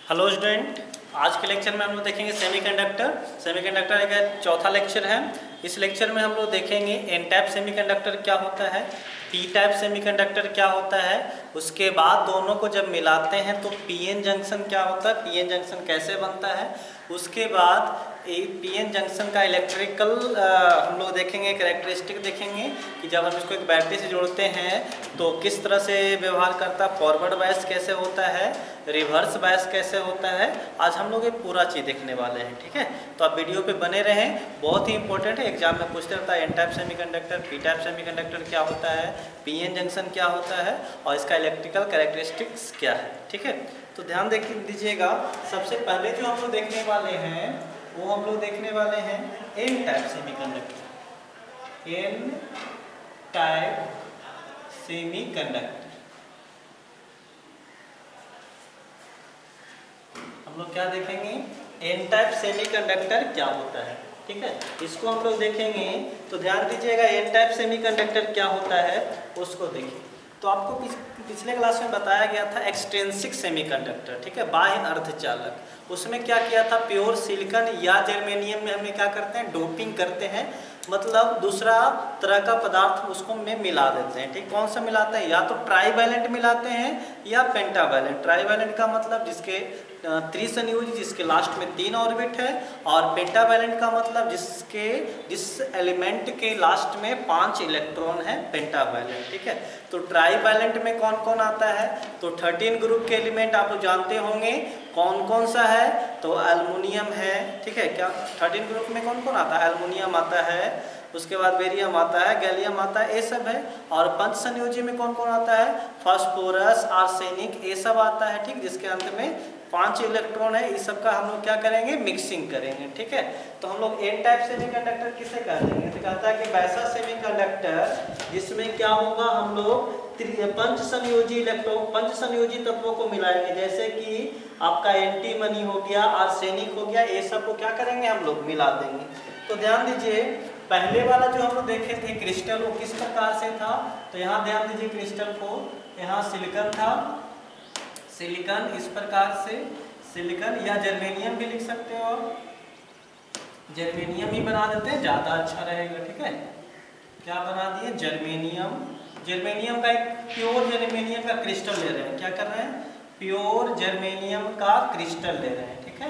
Hello student, आज के lecture में हम लोग देखेंगे सेमीकंडक्टर का चौथा लेक्चर है। इस लेक्चर में हम लोग देखेंगे एन टाइप सेमीकंडक्टर क्या होता है, पी टाइप सेमीकंडक्टर क्या होता है, उसके बाद दोनों को जब मिलाते हैं तो पीएन जंक्शन क्या होता है, पीएन जंक्शन कैसे बनता है, उसके बाद पीएन जंक्शन का इलेक्ट्रिकल हम लोग देखेंगे, कैरेक्टरिस्टिक देखेंगे कि जब हम इसको एक बैटरी से जोड़ते हैं तो किस तरह से व्यवहार करता है, फॉरवर्ड बायस कैसे होता है, रिवर्स बायस कैसे होता है। आज हम लोग ये पूरा चीज़ देखने वाले हैं, ठीक है। तो आप वीडियो पे बने रहें, बहुत ही इंपॉर्टेंट है, एग्जाम में पूछते रहता है N type semiconductor, P type semiconductor क्या होता है, पीएन जंक्शन क्या होता है और इसका इलेक्ट्रिकल कैरेक्टरिस्टिक्स क्या है, ठीक है। तो ध्यान दीजिएगा, सबसे पहले जो हम लोग देखने वाले हैं वो हम लोग देखने वाले हैं N type semiconductor. N type semiconductor हम लोग क्या देखेंगे, एन टाइप सेमीकंडक्टर क्या होता है, ठीक है। इसको हम लोग देखेंगे तो ध्यान दीजिएगा, एन टाइप सेमीकंडक्टर क्या होता है उसको देखिए। तो आपको पिछले क्लास में बताया गया था एक्सट्रिंसिक सेमीकंडक्टर, ठीक है, बाह्य अर्धचालक। उसमें क्या किया था, प्योर सिलिकॉन या जर्मेनियम में हमें क्या करते हैं, डोपिंग करते हैं, मतलब दूसरा तरह का पदार्थ उसको में मिला देते हैं, ठीक। कौन सा मिलाते हैं, या तो ट्राईवैलेंट मिलाते हैं या पेंटावैलेंट। ट्राईवैलेंट का मतलब जिसके त्रिसंयोजी, जिसके लास्ट में 3 ऑर्बिट है, और पेंटावैलेंट का मतलब जिस एलिमेंट के लास्ट में 5 इलेक्ट्रॉन है, पेंटावैलेंट, ठीक है। तो ट्राईवैलेंट में कौन कौन आता है, तो 13 ग्रुप के एलिमेंट आप लोग जानते होंगे कौन कौन सा है, तो एल्युमिनियम है, ठीक है। क्या 13 ग्रुप में कौन कौन आता है, एल्युमिनियम आता है, उसके बाद बेरियम आता है, गैलियम आता है, ये सब है। और पंच संयोजी में कौन कौन आता है, फास्फोरस, आर्सेनिक, ये सब आता है, ठीक, जिसके अंत में 5 इलेक्ट्रॉन है। इस सब का हम लोग क्या करेंगे, मिक्सिंग करेंगे, ठीक है। तो हम लोग एन टाइप सेमीकंडक्टर किसे कह देंगे, तो कहता है कि वैसा सेमीकंडक्टर जिसमें क्या होगा, हम लोग पंच संयोजी तत्वों को मिलाएंगे, जैसे कि आपका एंटीमनी हो गया, आर्सेनिक हो गया, ये सब को क्या करेंगे, हम लोग मिला देंगे। तो ध्यान दीजिए, पहले वाला जो हम लोग देखे थे क्रिस्टल, वो किस प्रकार से था, तो यहाँ ध्यान दीजिए, क्रिस्टल को यहाँ सिलिकॉन था, सिलिकॉन इस प्रकार से, सिलिकॉन या जर्मेनियम भी लिख सकते हो, जर्मेनियम ही बना देते हैं, ज़्यादा अच्छा रहेगा, ठीक है। क्या बना दिए, जर्मेनियम। जर्मेनियम का एक प्योर जर्मेनियम का क्रिस्टल ले रहे हैं, क्या कर रहे हैं, प्योर जर्मेनियम का क्रिस्टल ले रहे हैं, ठीक है,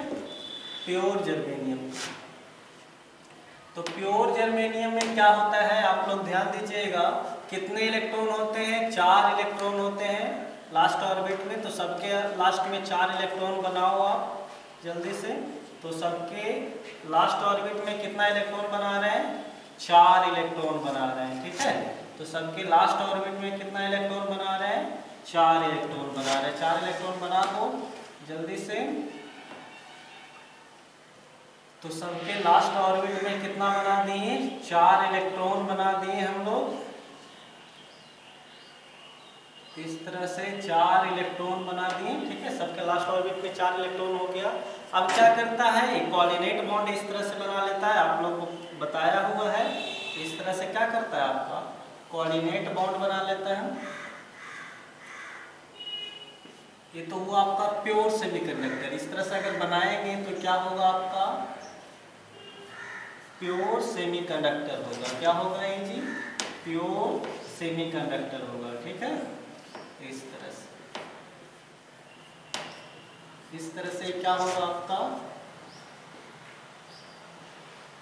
प्योर जर्मेनियम। तो प्योर जर्मेनियम में क्या होता है, आप लोग ध्यान दीजिएगा, कितने इलेक्ट्रॉन होते हैं, 4 इलेक्ट्रॉन होते हैं लास्ट ऑर्बिट में। तो सबके लास्ट में 4 इलेक्ट्रॉन बनाओ आप जल्दी से। तो सबके लास्ट ऑर्बिट में कितना इलेक्ट्रॉन बना रहे हैं, 4 इलेक्ट्रॉन बना रहे हैं, ठीक है। तो सबके लास्ट ऑर्बिट में कितना इलेक्ट्रॉन बना रहे हैं, 4 इलेक्ट्रॉन बना रहे हैं। 4 इलेक्ट्रॉन बना दो जल्दी से। तो सबके लास्ट ऑर्बिट में कितना बना दिए, 4 इलेक्ट्रॉन बना दिए हम लोग। इस तरह से 4 इलेक्ट्रॉन बना दिए, ठीक है, सबके लास्ट ऑर्बिट में 4 इलेक्ट्रॉन हो गया। अब क्या करता है, कोऑर्डिनेट बॉन्ड इस तरह से बना लेता है, आप लोग को बताया हुआ है। इस तरह से क्या करता है, आपका कोऑर्डिनेट बॉन्ड बना लेता है। ये तो हुआ आपका प्योर सेमीकंडक्टर। इस तरह से अगर बनाएंगे तो क्या होगा, आपका प्योर सेमीकंडक्टर होगा। क्या होगा ये जी, प्योर सेमीकंडक्टर होगा, ठीक है। इस तरह से क्या होगा, आपका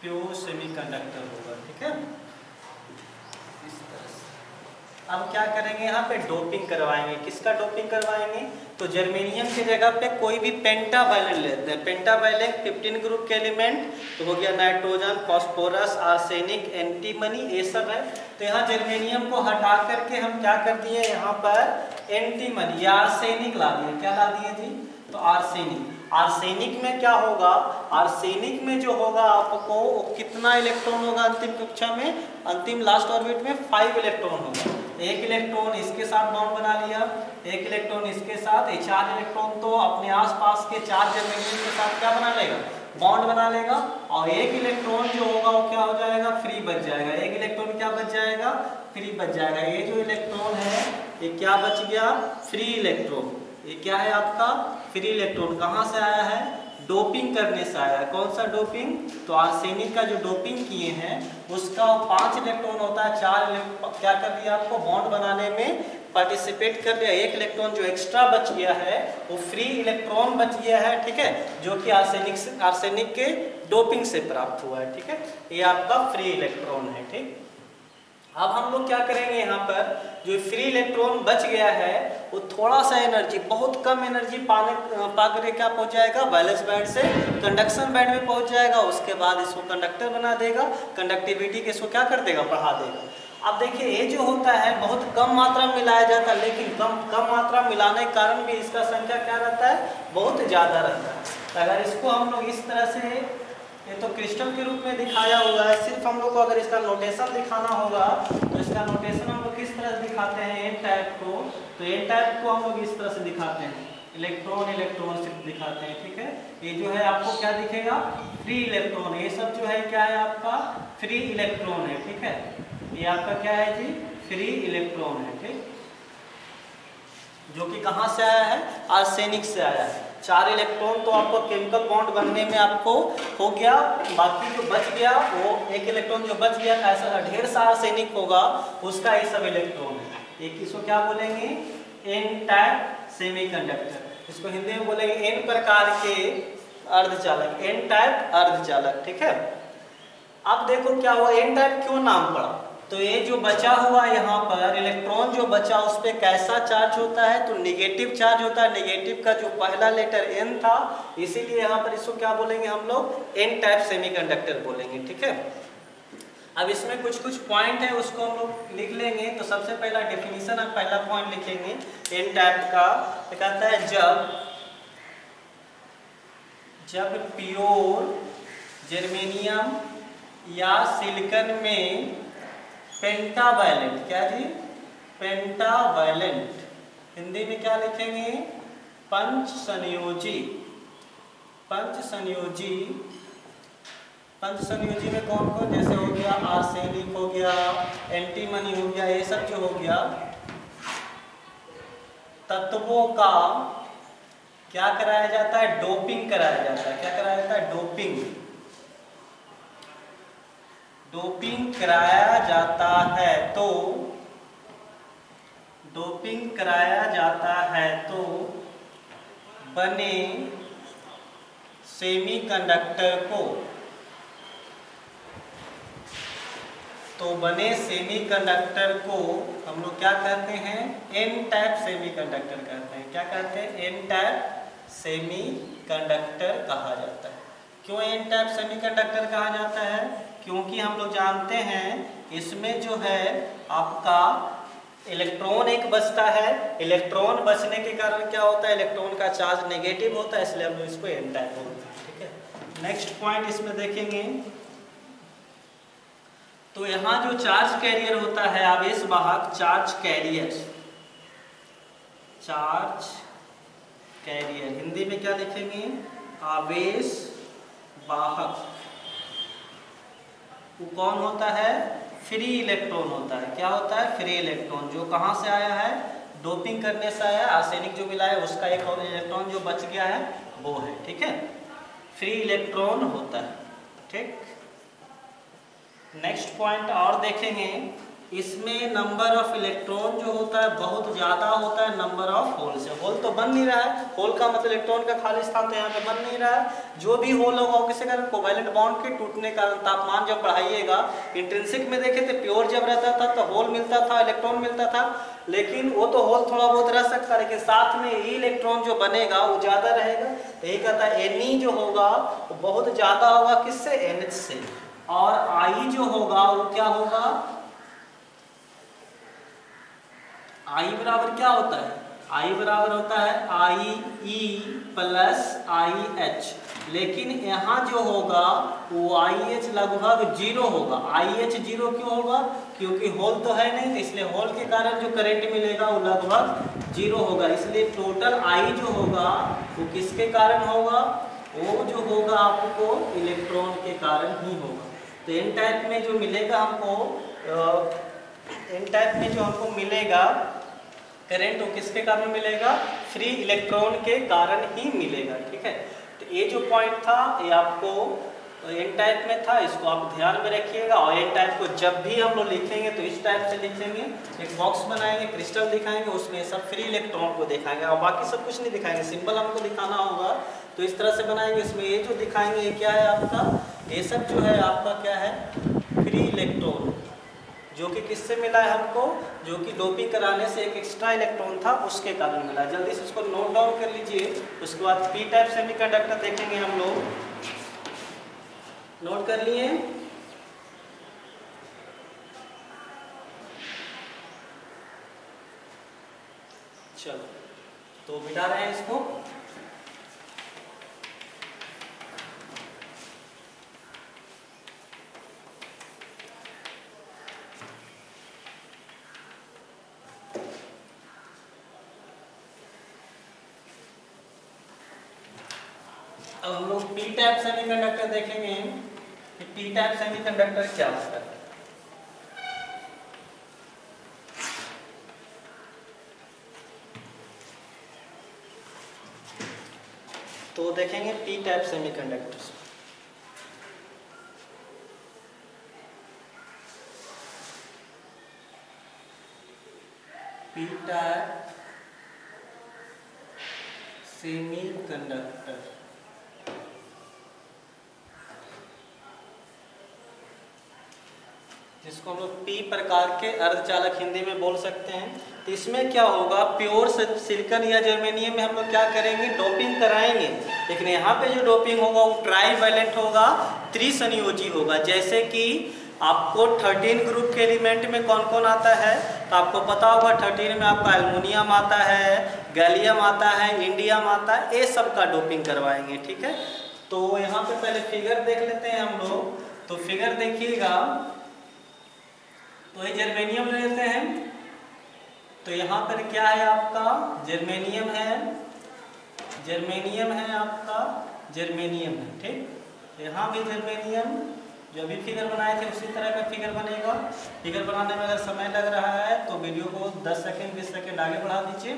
प्योर सेमीकंडक्टर होगा, ठीक है, इस तरह से। अब क्या करेंगे, यहाँ पे डोपिंग करवाएंगे। किसका डोपिंग करवाएंगे, तो जर्मेनियम की जगह पे कोई भी पेंटावैलेंट लेते हैं। पेंटावैलेंट 15 ग्रुप के एलिमेंट तो हो गया, नाइट्रोजन, फास्फोरस, आर्सेनिक, एंटीमनी, ये सब है। तो यहाँ जर्मेनियम को हटा करके हम क्या कर दिए, यहाँ पर एंटीमनी या आर्सेनिक ला दिए। क्या ला दिए जी, तो आर्सेनिक। आर्सेनिक में क्या होगा, आर्सेनिक में जो होगा आपको कितना इलेक्ट्रॉन होगा अंतिम कक्षा में, अंतिम लास्ट ऑर्बिट में 5 इलेक्ट्रॉन होगा। 1 इलेक्ट्रॉन इसके साथ बॉन्ड बना लिया, 1 इलेक्ट्रॉन इसके साथ, 4 इलेक्ट्रॉन तो अपने आसपास के 4 जर्मेनियम के साथ क्या बना लेगा, बॉन्ड बना लेगा। और 1 इलेक्ट्रॉन जो होगा वो क्या हो जाएगा, फ्री बच जाएगा। 1 इलेक्ट्रॉन क्या बच जाएगा, फ्री बच जाएगा। ये जो इलेक्ट्रॉन है ये क्या बच गया, फ्री इलेक्ट्रॉन। ये क्या है आपका फ्री इलेक्ट्रॉन कहाँ से आया है? डोपिंग करने से आया है। कौन सा डोपिंग? तो आर्सेनिक का जो डोपिंग किए हैं उसका 5 इलेक्ट्रॉन होता है, 4 क्या कर दिया आपको? बॉन्ड बनाने में पार्टिसिपेट कर दिया। 1 इलेक्ट्रॉन जो एक्स्ट्रा बच गया है वो फ्री इलेक्ट्रॉन बच गया है, ठीक है, जो कि आर्सेनिक के डोपिंग से प्राप्त हुआ है, ठीक है। ये आपका फ्री इलेक्ट्रॉन है, ठीक। अब हम लोग क्या करेंगे, यहाँ पर जो फ्री इलेक्ट्रॉन बच गया है वो थोड़ा सा एनर्जी, बहुत कम एनर्जी पा करके क्या पहुंच जाएगा? वैलेंस बैंड से कंडक्शन बैंड में पहुंच जाएगा। उसके बाद इसको कंडक्टर बना देगा, कंडक्टिविटी के इसको क्या कर देगा? बढ़ा देगा। अब देखिए ये जो होता है बहुत कम मात्रा में मिलाया जाता है, लेकिन कम मात्रा में मिलाने के कारण भी इसका संख्या क्या रहता है? बहुत ज़्यादा रहता है। अगर इसको हम लोग इस तरह से, ये तो क्रिस्टल के रूप में दिखाया हुआ है, सिर्फ हम लोग को अगर इसका नोटेशन दिखाना होगा तो इसका नोटेशन हम लोग किस तरह से दिखाते हैं? एन टाइप को, तो एन टाइप को हम लोग इस तरह से दिखाते हैं, इलेक्ट्रॉन इलेक्ट्रॉन से दिखाते हैं, ठीक है। ये जो है आपको क्या दिखेगा? Free electron. ये सब जो है क्या है? आपका फ्री इलेक्ट्रॉन है, ठीक है। ये आपका क्या है जी? फ्री इलेक्ट्रॉन है, ठीक, जो कि कहाँ से आया है? आर्सेनिक से आया है। 4 इलेक्ट्रॉन तो आपको केमिकल बॉन्ड बनने में आपको हो गया, बाकी जो बच गया वो 1 इलेक्ट्रॉन जो बच गया था, ऐसा ढेर सारा आर्सेनिक होगा उसका ये सब इलेक्ट्रॉन है। एक इसको क्या बोलेंगे? N type semiconductor. इसको हिंदी में बोलेंगे एन प्रकार के अर्धचालक, एन टाइप अर्धचालक, ठीक है। अब देखो क्या हुआ, एन टाइप क्यों नाम पड़ा? तो ये जो बचा हुआ यहाँ पर इलेक्ट्रॉन जो बचा उस पर कैसा चार्ज होता है? तो नेगेटिव चार्ज होता है। नेगेटिव का जो पहला लेटर एन था, इसीलिए यहाँ पर इसको क्या बोलेंगे हम लोग? एन टाइप सेमीकंडक्टर बोलेंगे, ठीक है। अब इसमें कुछ पॉइंट है उसको हम लोग लिख लेंगे। तो सबसे पहला डेफिनेशन, आप पहला पॉइंट लिखेंगे एन टाइप का, तो कहता है जब प्योर जर्मेनियम या सिलिकॉन में पेंटावैलेंट, क्या जी? पेंटावैलेंट, हिंदी में क्या लिखेंगे? पंचसंयोजी। पंचसंयोजी में कौन कौन? जैसे हो गया आर्सेनिक, हो गया एंटीमनी, हो गया, ये सब जो हो गया तत्वों का क्या कराया जाता है? डोपिंग कराया जाता है। क्या कराया जाता है? डोपिंग कराया जाता है। तो डोपिंग कराया जाता है तो बने सेमीकंडक्टर को, हम लोग क्या कहते हैं? एन टाइप सेमीकंडक्टर कहते हैं। क्या कहते हैं? एन टाइप सेमीकंडक्टर कहा जाता है। क्यों एन टाइप सेमीकंडक्टर कहा जाता है? क्योंकि हम लोग जानते हैं इसमें जो है आपका इलेक्ट्रॉन एक बचता है। इलेक्ट्रॉन बचने के कारण क्या होता है? इलेक्ट्रॉन का चार्ज नेगेटिव होता है, इसलिए हम लोग इसको एन टाइप बोलते हैं, ठीक है। नेक्स्ट पॉइंट इसमें देखेंगे तो यहाँ जो चार्ज कैरियर होता है, आवेश वाहक, चार्ज कैरियर, हिंदी में क्या लिखेंगे? आवेश वाहक। वो कौन होता है? फ्री इलेक्ट्रॉन होता है। क्या होता है? फ्री इलेक्ट्रॉन, जो कहाँ से आया है? डोपिंग करने से आया। आर्सेनिक जो मिला है उसका एक और इलेक्ट्रॉन जो बच गया है वो है, ठीक है। फ्री इलेक्ट्रॉन होता है, ठीक। नेक्स्ट पॉइंट और देखेंगे, इसमें नंबर ऑफ इलेक्ट्रॉन जो होता है बहुत ज़्यादा होता है नंबर ऑफ होल से। होल तो बन नहीं रहा है, होल का मतलब इलेक्ट्रॉन का खाली स्थान तो यहाँ पे बन नहीं रहा है। जो भी होल होगा वो किसी कारण कोवैलेंट बॉन्ड के टूटने के कारण, तापमान जब बढ़ाइएगा, इंट्रिंसिक में देखे तो प्योर जब रहता था तो होल मिलता था, इलेक्ट्रॉन मिलता था, लेकिन वो तो होल थोड़ा बहुत रह सकता है, लेकिन साथ में ई इलेक्ट्रॉन जो बनेगा वो ज़्यादा रहेगा। यही कहता है एन जो होगा वो बहुत ज़्यादा होगा, किससे? NH से। और आई जो होगा वो क्या होगा? आई बराबर क्या होता है? आई बराबर होता है IE प्लस IH, लेकिन यहाँ जो होगा वो IH लगभग 0 होगा। IH 0 क्यों होगा? क्योंकि होल तो है नहीं, इसलिए होल के कारण जो करंट मिलेगा वो लगभग 0 होगा। इसलिए टोटल I जो होगा वो किसके कारण होगा? वो जो होगा आपको इलेक्ट्रॉन के कारण ही होगा। तो एन टाइप में जो मिलेगा हमको, एन टाइप में जो हमको मिलेगा करंट वो किसके कारण मिलेगा? फ्री इलेक्ट्रॉन के कारण ही मिलेगा, ठीक है। तो ये जो पॉइंट था ये आपको एन टाइप में था, इसको आप ध्यान में रखिएगा। और एन टाइप को जब भी हम लोग लिखेंगे तो इस टाइप से लिखेंगे, एक बॉक्स बनाएंगे, क्रिस्टल दिखाएंगे, उसमें सब फ्री इलेक्ट्रॉन को दिखाएंगे और बाकी सब कुछ नहीं दिखाएंगे, सिंबल हमको दिखाना होगा तो इस तरह से बनाएंगे। इसमें ये जो दिखाएंगे ये क्या है आपका, ये सब जो है आपका क्या है, फ्री इलेक्ट्रॉन, जो कि किससे मिला है हमको, जो कि डोपिंग कराने से एक एक्स्ट्रा इलेक्ट्रॉन था उसके कारण मिला। जल्दी से इसको नोट डाउन कर लीजिए। उसके बाद पी टाइप सेमीकंडक्टर देखेंगे हम लोग, नोट कर लिए। चलो तो मिटा रहे हैं इसको। अब हम लोग पी टाइप सेमीकंडक्टर देखेंगे कि पी टाइप सेमीकंडक्टर क्या होता है। तो देखेंगे P type semiconductors. P type semiconductor जिसको हम लोग पी प्रकार के अर्धचालक हिंदी में बोल सकते हैं। तो इसमें क्या होगा, प्योर सिलिकॉन या जर्मेनियम में हम लोग क्या करेंगे, डोपिंग कराएंगे, लेकिन यहाँ पे जो डोपिंग होगा वो ट्राईवैलेंट होगा, त्रिसंयोजी होगा। जैसे कि आपको 13 ग्रुप के एलिमेंट में कौन कौन आता है, तो आपको पता होगा 13 में आपका एल्युमिनियम आता है, गैलियम आता है, इंडियम आता है, ये सब का डोपिंग करवाएंगे, ठीक है। तो यहाँ पे पहले फिगर देख लेते हैं हम लोग। तो फिगर देखिएगा, तो ये जर्मेनियम ले लेते हैं। तो यहाँ पर क्या है आपका, जर्मेनियम है, जर्मेनियम है आपका, जर्मेनियम है, ठीक। यहाँ भी जर्मेनियम, जो अभी फिगर बनाए थे उसी तरह का फिगर बनेगा। फिगर बनाने में अगर समय लग रहा है तो वीडियो को 10 सेकंड 20 सेकंड आगे बढ़ा दीजिए,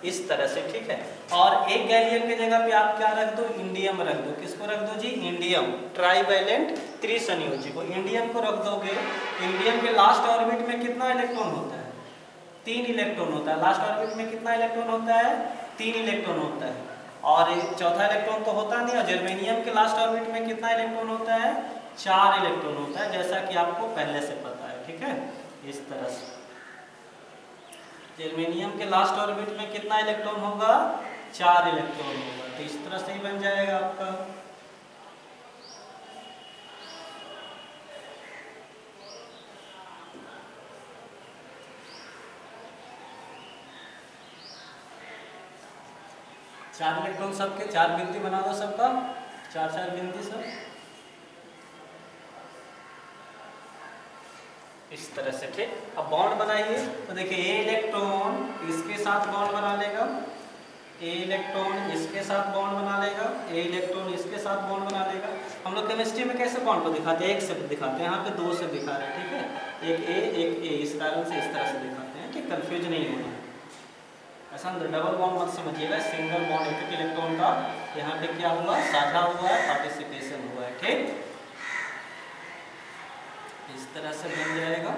इस तरह से, ठीक है। और एक गैलियम की जगह पे आप क्या रख दो, इंडियम रख दो। किसको रख दो जी, इंडियम, ट्राईवैलेंट त्रिसंयोजी को इंडियम को रख दोगे। इंडियम के लास्ट ऑर्बिट में कितना इलेक्ट्रॉन होता है, 3 इलेक्ट्रॉन होता है। लास्ट ऑर्बिट में कितना इलेक्ट्रॉन होता है, 3 इलेक्ट्रॉन होता है, और चौथा इलेक्ट्रॉन तो होता नहीं। और जर्मेनियम के लास्ट ऑर्बिट में कितना इलेक्ट्रॉन होता है, 4 इलेक्ट्रॉन होता है, जैसा कि आपको पहले से पता है, ठीक है। इस तरह से जर्मेनियम के लास्ट ऑर्बिट में कितना इलेक्ट्रॉन होगा, 4 इलेक्ट्रॉन होगा। तो इस तरह से ही बन जाएगा आपका। चार इलेक्ट्रॉन सबके, 4 बिंदी बना दो सबका, 4 बिंदी सब इस तरह से, ठीक। अब बॉन्ड बनाइए। तो देखिए ए इलेक्ट्रॉन इसके साथ बॉन्ड बना लेगा, ए इलेक्ट्रॉन इसके साथ बॉन्ड बना लेगा, ए इलेक्ट्रॉन इसके साथ बॉन्ड बना लेगा। हम लोग केमिस्ट्री में कैसे बॉन्ड को दिखाते हैं, एक से दिखाते हैं, यहाँ पे 2 से दिखा रहे हैं, ठीक है। एक ए, इस कारण से इस तरह से दिखाते हैं, ठीक, कंफ्यूज नहीं होना। ऐसा डबल बॉन्ड मत समझिएगा, सिंगल बॉन्ड एक इलेक्ट्रॉन का यहाँ पे क्या हुआ, साझा हुआ है, पार्टिसिपेशन हुआ है, ठीक। इस तरह से बन जाएगा।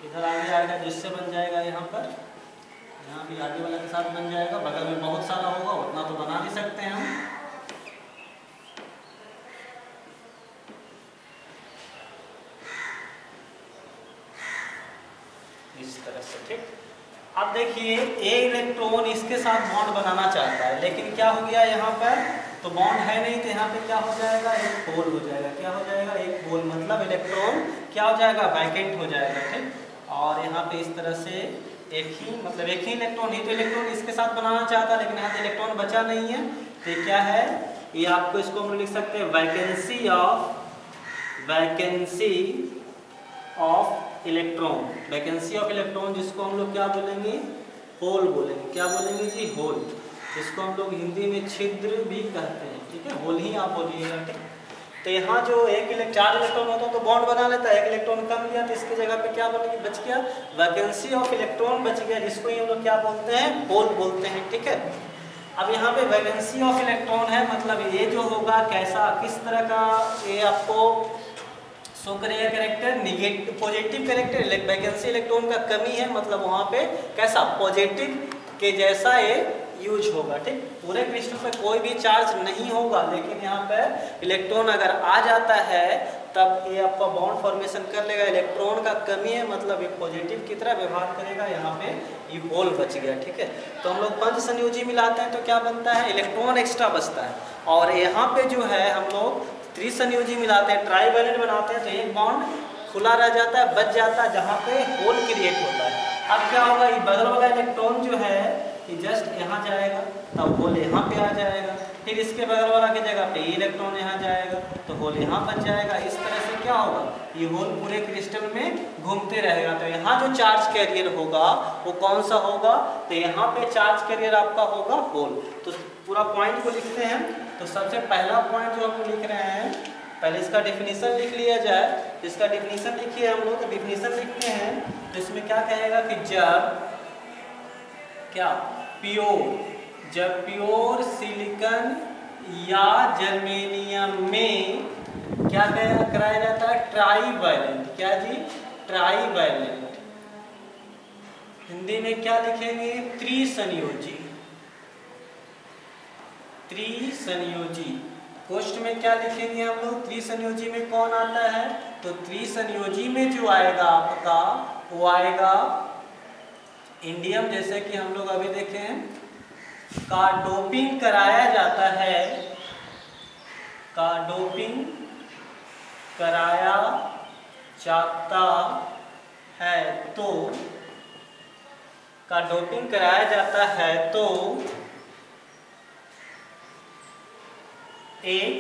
इधर आगे आएगा जिससे बन जाएगा यहाँ पर, यहाँ भी आगे वाला के साथ बन जाएगा। बगल में बहुत सारा होगा, उतना तो बना नहीं सकते हैं हम। इस तरह से, ठीक। अब देखिए ए इलेक्ट्रॉन इसके साथ बॉन्ड बनाना चाहता है, लेकिन क्या हो गया यहाँ पर, तो बॉन्ड है नहीं, तो यहाँ पे क्या हो जाएगा, एक होल हो जाएगा। क्या हो जाएगा, एक होल, मतलब इलेक्ट्रॉन क्या हो जाएगा, वैकेंट हो जाएगा, ठीक। और यहाँ पे इस तरह से एक ही, मतलब एक ही इलेक्ट्रॉन ही तो इलेक्ट्रॉन इसके साथ बनाना चाहता है, लेकिन यहाँ पे इलेक्ट्रॉन बचा नहीं है। तो क्या है, ये आपको इसको हम लिख सकते हैं vacancy of electron, vacancy of electron, जिसको हम लोग क्या बोलेंगे, होल बोलेंगे। क्या बोलेंगे जी, होल। इसको हम लोग हिंदी में छिद्र भी कहते हैं, ठीक है। होल ही आप बोलिएगा, ठीक। तो यहाँ जो 4 इलेक्ट्रॉन होता है तो बॉन्ड बना लेता है, 1 इलेक्ट्रॉन कम लिया तो इसकी जगह पे क्या बच गया, वैकेंसी ऑफ इलेक्ट्रॉन बच गया, जिसको हम लोग क्या बोलते हैं, होल बोलते हैं। ठीक है, अब यहाँ पे वैकेंसी ऑफ इलेक्ट्रॉन है, मतलब ये जो होगा कैसा, किस तरह का, ये आपको शो करेगा character, negative positive character, vacancy electron का कमी है, मतलब वहाँ पे कैसा, पॉजिटिव के जैसा ये यूज होगा। ठीक, पूरे क्रिस्टल पे कोई भी चार्ज नहीं होगा, लेकिन यहाँ पे इलेक्ट्रॉन अगर आ जाता है तब ये आपका बॉन्ड फॉर्मेशन कर लेगा, इलेक्ट्रॉन का कमी है मतलब ये पॉजिटिव की तरह व्यवहार करेगा, यहाँ पे ये होल बच गया। ठीक है, तो हम लोग पंच संयोजी मिलाते हैं तो क्या बनता है, इलेक्ट्रॉन एक्स्ट्रा बचता है, और यहाँ पे जो है हम लोग त्रिसंयोजी मिलाते हैं, ट्राईवैलेंट बनाते हैं तो एक बॉन्ड खुला रह जाता है, बच जाता है, जहाँ पे होल क्रिएट होता है। अब क्या होगा, ये बगल वाला इलेक्ट्रॉन जो है ये जस्ट यहाँ जाएगा, तब होल यहाँ पे आ जाएगा, फिर इसके बगल वाला की जगह पे ये इलेक्ट्रॉन यहाँ जाएगा तो होल यहाँ बच जाएगा। इस तरह से क्या होगा, ये होल पूरे क्रिस्टल में घूमते रहेगा। तो यहाँ जो चार्ज कैरियर होगा वो कौन सा होगा, तो यहाँ पे चार्ज कैरियर आपका होगा होल। तो पूरा पॉइंट को लिखते हैं, तो सबसे पहला पॉइंट जो हम लिख रहे हैं, पहले इसका डेफिनेशन लिख लिया जाए। इसका डेफिनेशन लिखिए हम लोग, तो डेफिनेशन लिखते हैं तो इसमें क्या कहेगा कि जब क्या जब प्योर सिलिकॉन या जर्मेनियम में क्या कराया जाता है, ट्राईवैलेंट, क्या जी, ट्राईवैलेंट, हिंदी में क्या लिखेंगे, त्रिसंयोजी, त्रिसंयोजी। पोस्ट में क्या लिखेंगे हम लोग, त्रिसंयोजी में कौन आता है, तो त्रिसंयोजी में जो आएगा आपका वो आएगा इंडियम, जैसे कि हम लोग अभी देखें, का डोपिंग कराया जाता है, का डोपिंग कराया जाता है तो, का डोपिंग कराया जाता है तो एक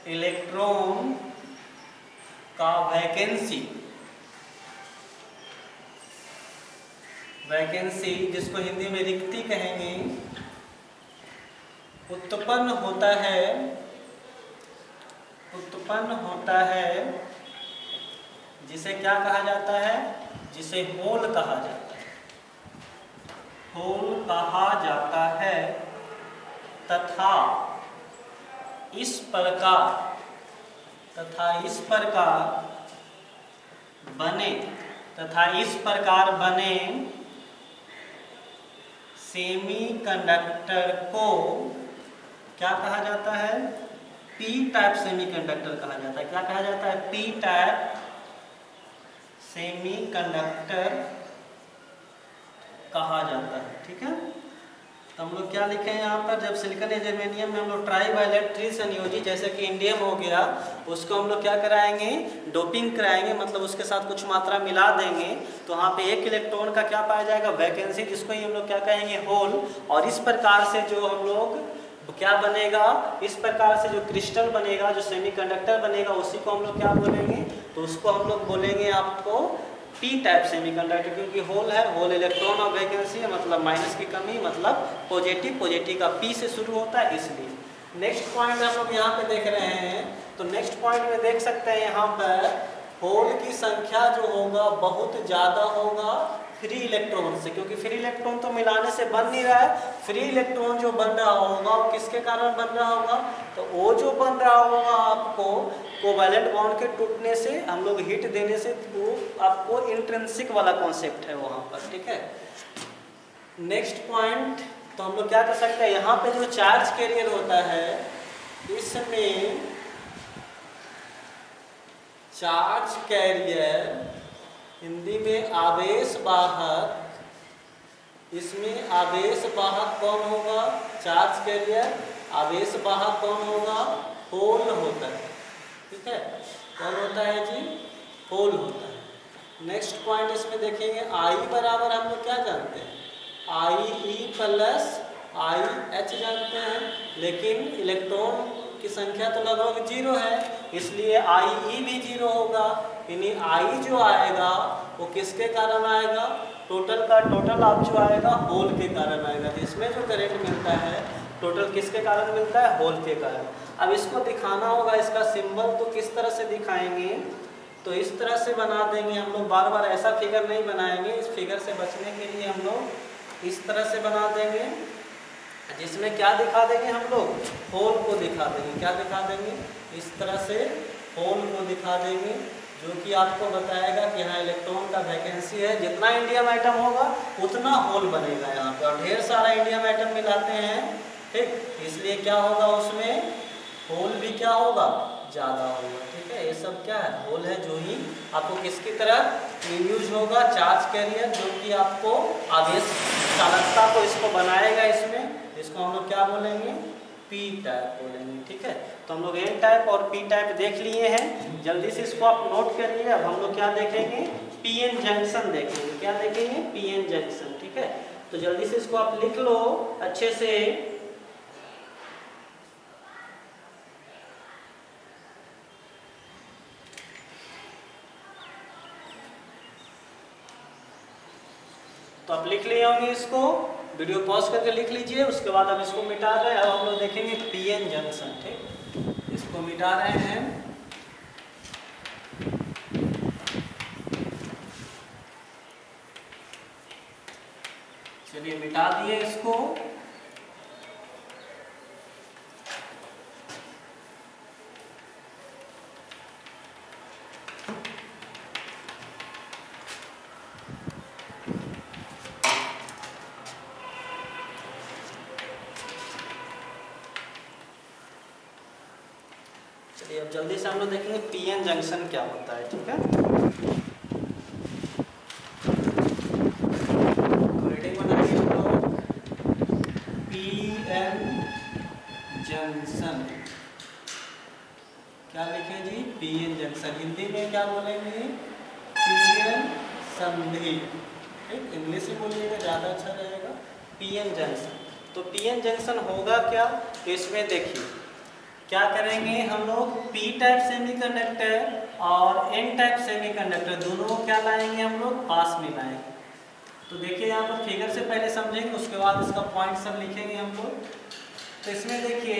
इलेक्ट्रॉन का वैकेंसी जिसको हिंदी में रिक्ति कहेंगे, उत्पन्न होता है, जिसे क्या कहा जाता है, जिसे होल कहा जाता है, होल कहा जाता है, तथा इस प्रकार बने सेमीकंडक्टर को क्या कहा जाता है, पी टाइप सेमीकंडक्टर कहा जाता है। क्या कहा जाता है, पी टाइप सेमीकंडक्टर कहा जाता है। ठीक है, तो हम लोग क्या लिखे हैं यहाँ पर, जब सिलिकॉन या जर्मेनियम में हम लोग ट्राईवैलेंट त्रिसंयोजी जैसे कि इंडियम हो गया, उसको हम लोग क्या कराएंगे, डोपिंग कराएंगे, मतलब उसके साथ कुछ मात्रा मिला देंगे तो वहाँ पे एक इलेक्ट्रॉन का क्या पाया जाएगा, वैकेंसी, जिसको ही हम लोग क्या कहेंगे, होल। और इस प्रकार से जो हम लोग क्या बनेगा, इस प्रकार से जो क्रिस्टल बनेगा, जो सेमीकंडक्टर बनेगा, उसी को हम लोग क्या बोलेंगे, तो उसको हम लोग बोलेंगे आपको पी टाइप सेमीकंडक्टर, क्योंकि होल है, होल इलेक्ट्रॉन और वैकेंसी है, मतलब माइनस की कमी, मतलब पॉजिटिव, पॉजिटिव का पी से शुरू होता है, इसलिए। नेक्स्ट पॉइंट हम लोग यहाँ पे देख रहे हैं, तो नेक्स्ट पॉइंट में देख सकते हैं यहाँ पर होल की संख्या जो होगा बहुत ज़्यादा होगा फ्री इलेक्ट्रॉन से, क्योंकि फ्री इलेक्ट्रॉन तो मिलाने से बन नहीं रहा है। फ्री इलेक्ट्रॉन जो बन रहा होगा वो किसके कारण बन रहा होगा, तो वो जो बन रहा होगा आपको कोवैलेंट बॉन्ड के टूटने से, हम लोग हीट देने से, वो आपको इंट्रिंसिक वाला कॉन्सेप्ट है वहाँ पर। ठीक है, नेक्स्ट पॉइंट, तो हम लोग क्या कर सकते हैं, यहाँ पे जो चार्ज कैरियर होता है, इसमें चार्ज कैरियर, हिंदी में आवेश वाहक, इसमें आवेश वाहक कौन होगा, चार्ज कैरियर, आवेश वाहक कौन होगा, होल होता है। ठीक है, कौन होता है जी, होल होता है। नेक्स्ट पॉइंट इसमें देखेंगे, आई बराबर हम लोग क्या जानते हैं, आई ई प्लस आई एच जानते हैं, लेकिन इलेक्ट्रॉन की संख्या तो लगभग 0 है, इसलिए आई ई भी 0 होगा। यानी आई जो आएगा वो किसके कारण आएगा, टोटल का टोटल आप जो आएगा होल के कारण आएगा। तो इसमें जो करंट मिलता है टोटल किसके कारण मिलता है? होल के कारण। अब इसको दिखाना होगा, इसका सिंबल तो किस तरह से दिखाएंगे? तो इस तरह से बना देंगे हम लोग, बार बार ऐसा फिगर नहीं बनाएंगे। इस फिगर से बचने के लिए हम लोग इस तरह से बना देंगे, जिसमें क्या दिखा देंगे हम लोग? होल को दिखा देंगे। क्या दिखा देंगे? इस तरह से होल को दिखा देंगे, जो कि आपको बताएगा कि हाँ इलेक्ट्रॉन का वैकेंसी है। जितना इंडियम एटम होगा उतना होल बनेगा यहाँ पे, और ढेर सारा इंडियम एटम मिलाते हैं, ठीक, इसलिए क्या होगा उसमें? होल भी क्या होगा? ज़्यादा होगा। ठीक है, ये सब क्या है? होल है, जो ही आपको किसकी तरह यूज होगा? चार्ज कैरियर, जो कि आपको आवेश चालकता को इसको बनाएगा। इसको हम लोग क्या बोलेंगे? पी टाइप बोलेंगे। ठीक है, तो हम लोग एन टाइप और पी टाइप देख लिए हैं। जल्दी से इसको आप नोट करिए। अब हम लोग क्या देखेंगे? पीएन जंक्शन देखेंगे। क्या देखेंगे? PN junction. ठीक है, तो जल्दी से इसको आप लिख लो अच्छे से। तो आप लिख लिए होंगे इसको, वीडियो पॉज करके लिख लीजिए। उसके बाद हम इसको मिटा रहे हैं। अब हम लोग देखेंगे पीएन जंक्शन। ठीक, इसको मिटा रहे हैं। चलिए मिटा दिए इसको। चलिए अब जल्दी से हम लोग देखेंगे पीएन जंक्शन क्या होता है। ठीक है, तो रीडिंग बनाइए हम लोग। पीएन जंक्शन क्या लिखे जी? PN junction. हिंदी में क्या बोलेंगे? पीएन संधि। ठीक, इंग्लिश में बोलिएगा ज़्यादा अच्छा रहेगा। PN junction. तो पीएन जंक्शन होगा क्या? तो इसमें देखिए क्या करेंगे हम लोग? पी टाइप सेमीकंडक्टर और एन टाइप सेमीकंडक्टर दोनों को क्या लाएंगे हम लोग? पास में लाएंगे। तो देखिए यहाँ पर फिगर से पहले समझेंगे, उसके बाद इसका पॉइंट सब लिखेंगे हम लोग। तो इसमें देखिए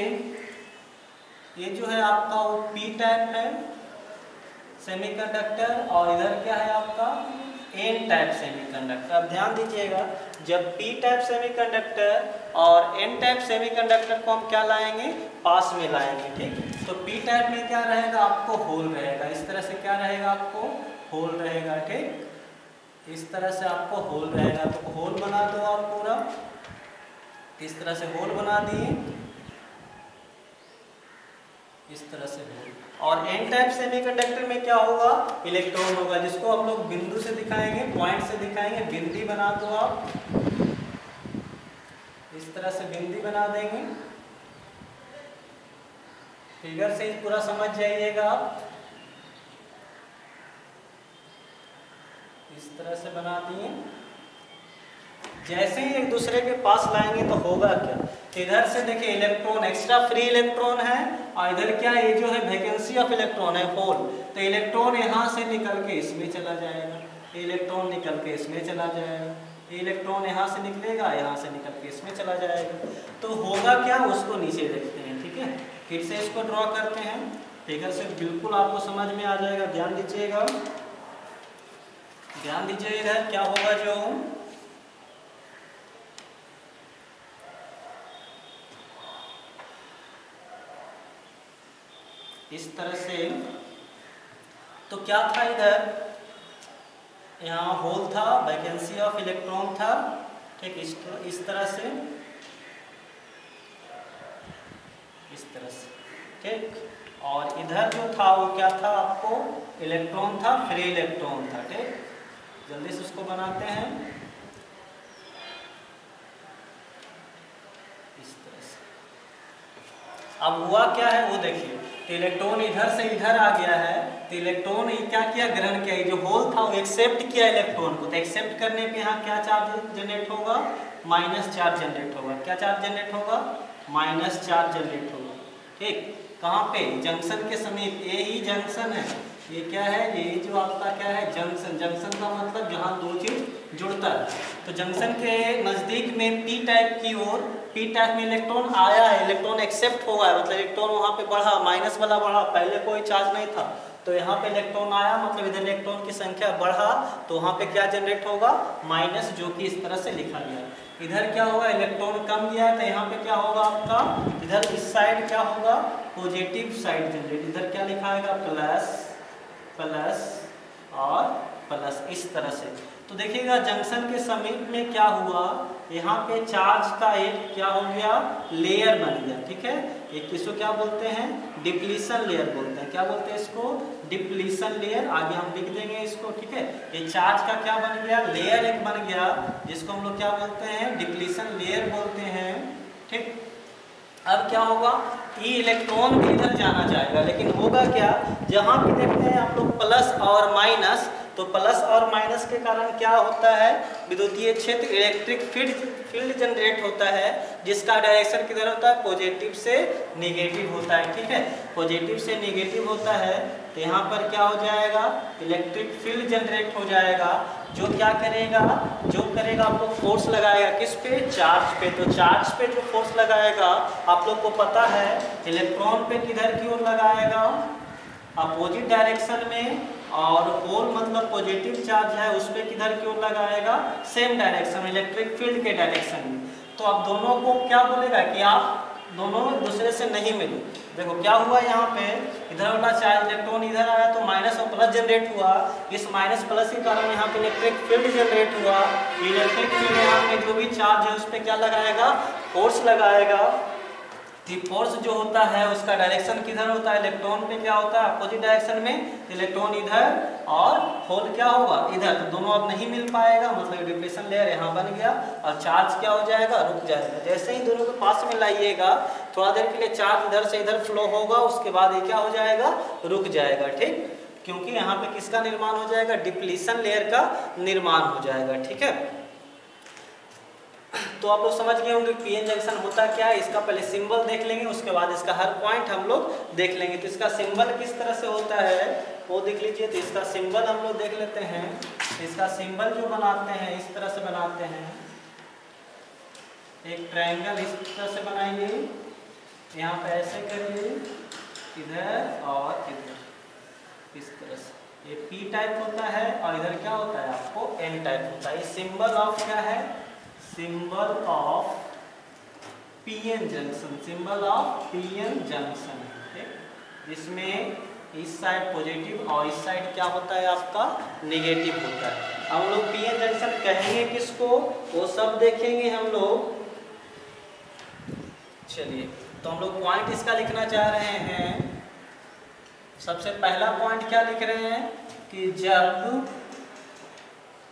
ये जो है आपका वो पी टाइप है सेमीकंडक्टर, और इधर क्या है आपका? N type semiconductor. अब ध्यान दीजिएगा, जब पी टाइप सेमीकंडक्टर और एन टाइप सेमीकंडक्टर को हम क्या लाएंगे? पास में लाएंगे। ठीक, तो पी टाइप में क्या रहेगा? आपको होल रहेगा। इस तरह से क्या रहेगा? आपको होल रहेगा। ठीक, इस तरह से आपको होल रहेगा। तो होल बना दो आप पूरा, इस तरह से होल बना दिए, इस तरह से होल। और एन टाइप सेमीकंडक्टर में क्या होगा? इलेक्ट्रॉन होगा, जिसको हम लोग बिंदु से दिखाएंगे, पॉइंट से दिखाएंगे। बिंदी बना दो आप, इस तरह से बिंदी बना देंगे। फिगर से पूरा समझ जाइएगा आप। इस तरह से बना दिए। जैसे ही एक दूसरे के पास लाएंगे तो होगा क्या? इधर से देखिए इलेक्ट्रॉन, एक्स्ट्रा फ्री इलेक्ट्रॉन है, और इधर क्या? ये जो है वैकेंसी ऑफ इलेक्ट्रॉन है, होल। तो इलेक्ट्रॉन यहाँ से निकल के इसमें चला जाएगा, इलेक्ट्रॉन निकल के इसमें चला जाएगा, इलेक्ट्रॉन यहाँ से निकलेगा, यहाँ से निकल के इसमें चला जाएगा। तो होगा क्या? उसको नीचे देखते हैं। ठीक है, फिर से इसको ड्रॉ करते हैं। फिगर से बिल्कुल आपको समझ में आ जाएगा। ध्यान दीजिएगा, ध्यान दीजिए। इधर क्या होगा? जो इस तरह से, तो क्या था? इधर यहाँ होल था, वैकेंसी ऑफ इलेक्ट्रॉन था। ठीक, इस तरह से, इस तरह से। ठीक, और इधर जो था वो क्या था? आपको इलेक्ट्रॉन था, फ्री इलेक्ट्रॉन था। ठीक, जल्दी से उसको बनाते हैं इस तरह से। अब हुआ क्या है वो देखिए, तो इलेक्ट्रॉन इधर से इधर आ गया है। तो इलेक्ट्रॉन क्या किया? ग्रहण किया। जो होल था वो एक्सेप्ट किया इलेक्ट्रॉन को। तो एक्सेप्ट करने पे यहाँ क्या चार्ज जनरेट होगा? माइनस चार्ज जनरेट होगा। क्या चार्ज जनरेट होगा? माइनस चार्ज जनरेट होगा। ठीक, कहाँ पे? जंक्शन के समीप। ये ही जंक्शन है, ये क्या है, ये जो आपका क्या है जंक्शन। जंक्शन का मतलब जहाँ दो चीज जुड़ता है। तो जंक्शन के नजदीक में पी टाइप की ओर, पी टाइप में इलेक्ट्रॉन आया है, इलेक्ट्रॉन एक्सेप्ट हो गया, मतलब इलेक्ट्रॉन वहाँ पे बढ़ा, माइनस वाला बढ़ा, पहले कोई चार्ज नहीं था तो यहाँ पे इलेक्ट्रॉन आया, मतलब इधर इलेक्ट्रॉन की संख्या बढ़ा तो वहाँ पे क्या जनरेट होगा, माइनस, जो कि इस तरह से लिखा गया। इधर क्या होगा, इलेक्ट्रॉन कम गया है तो यहाँ पे क्या होगा आपका, इधर इस साइड क्या होगा, पॉजिटिव साइड जनरेट। इधर क्या लिखा आएगा, प्लस प्लस और प्लस, इस तरह से। तो देखिएगा जंक्शन के समीप में क्या हुआ, यहाँ पे चार्ज का एक क्या हो गया, लेयर बन गया। ठीक है, एक किसको क्या बोलते हैं, डिप्लीशन लेयर बोलते हैं। क्या बोलते हैं इसको, डिप्लीशन लेयर। आगे हम लिख देंगे इसको। ठीक है, ये चार्ज का क्या बन गया, लेयर एक बन गया, जिसको हम लोग क्या बोलते हैं, डिप्लीशन लेयर बोलते हैं। ठीक, अब क्या होगा, ई इलेक्ट्रॉन भी इधर जाना चाहेगा, लेकिन होगा क्या, जहाँ भी देखते हैं आप लोग प्लस और माइनस, तो प्लस और माइनस के कारण क्या होता है, विद्युतीय क्षेत्र, इलेक्ट्रिक फील्ड जनरेट होता है, जिसका डायरेक्शन किधर होता है, पॉजिटिव से नेगेटिव होता है। ठीक है, पॉजिटिव से नेगेटिव होता है तो यहाँ पर क्या हो जाएगा, इलेक्ट्रिक फील्ड जनरेट हो जाएगा, जो क्या करेगा, जो करेगा आप लोग फोर्स लगाएगा किस पे, चार्ज पे। तो चार्ज पे जो फोर्स लगाएगा आप लोग को पता है, इलेक्ट्रॉन पे किधर की ओर लगाएगा, अपोजिट डायरेक्शन में, और होल मतलब पॉजिटिव चार्ज है उस पर किधर की ओर लगाएगा, सेम डायरेक्शन, इलेक्ट्रिक फील्ड के डायरेक्शन में। तो अब दोनों को क्या बोलेगा कि आप दोनों दूसरे से नहीं मिलो। देखो क्या हुआ, यहाँ पे इधर वाला चार्ज इलेक्ट्रॉन इधर आया तो माइनस और प्लस जनरेट हुआ, इस माइनस प्लस के कारण यहाँ पे इलेक्ट्रिक फील्ड जनरेट हुआ। इलेक्ट्रिक फील्ड यहाँ पे जो भी चार्ज है उस पर क्या लगाएगा, फोर्स लगाएगा। फोर्स जो होता है उसका डायरेक्शन किधर होता है, इलेक्ट्रॉन पे क्या होता है, अपोजिट डायरेक्शन में, इलेक्ट्रॉन इधर और होल क्या होगा इधर, तो दोनों अब नहीं मिल पाएगा, मतलब डिप्लीशन लेयर यहाँ बन गया और चार्ज क्या हो जाएगा, रुक जाएगा। जैसे ही दोनों को पास में लाइएगा, थोड़ा देर के लिए चार्ज इधर से इधर फ्लो होगा, उसके बाद ये क्या हो जाएगा, रुक जाएगा। ठीक, क्योंकि यहाँ पे किसका निर्माण हो जाएगा, डिप्लीशन लेयर का निर्माण हो जाएगा। ठीक है, तो आप लोग समझ गए होंगे पीएन जंक्शन होता क्या है। इसका पहले सिंबल देख लेंगे, उसके बाद इसका हर पॉइंट हम लोग देख लेंगे। तो इसका सिंबल किस तरह से होता है वो देख लीजिए। तो इसका सिंबल हम लोग देख लेते हैं। इसका सिंबल जो बनाते हैं इस तरह से बनाते हैं, एक ट्रायंगल इस तरह से बनाएंगे, यहाँ पे ऐसे करिए, इधर और इधर इस तरह से। ये पी टाइप होता है और इधर क्या होता है आपको एन टाइप होता है। ये सिंबल ऑफ क्या है, symbol of PN junction, symbol of PN junction है, जिसमें इस साइड पॉजिटिव और इस साइड क्या होता है आपका नेगेटिव होता है। हम लोग पीएन जंक्शन कहेंगे किसको, वो सब देखेंगे हम लोग। चलिए, तो हम लोग पॉइंट इसका लिखना चाह रहे हैं। सबसे पहला पॉइंट क्या लिख रहे हैं कि जब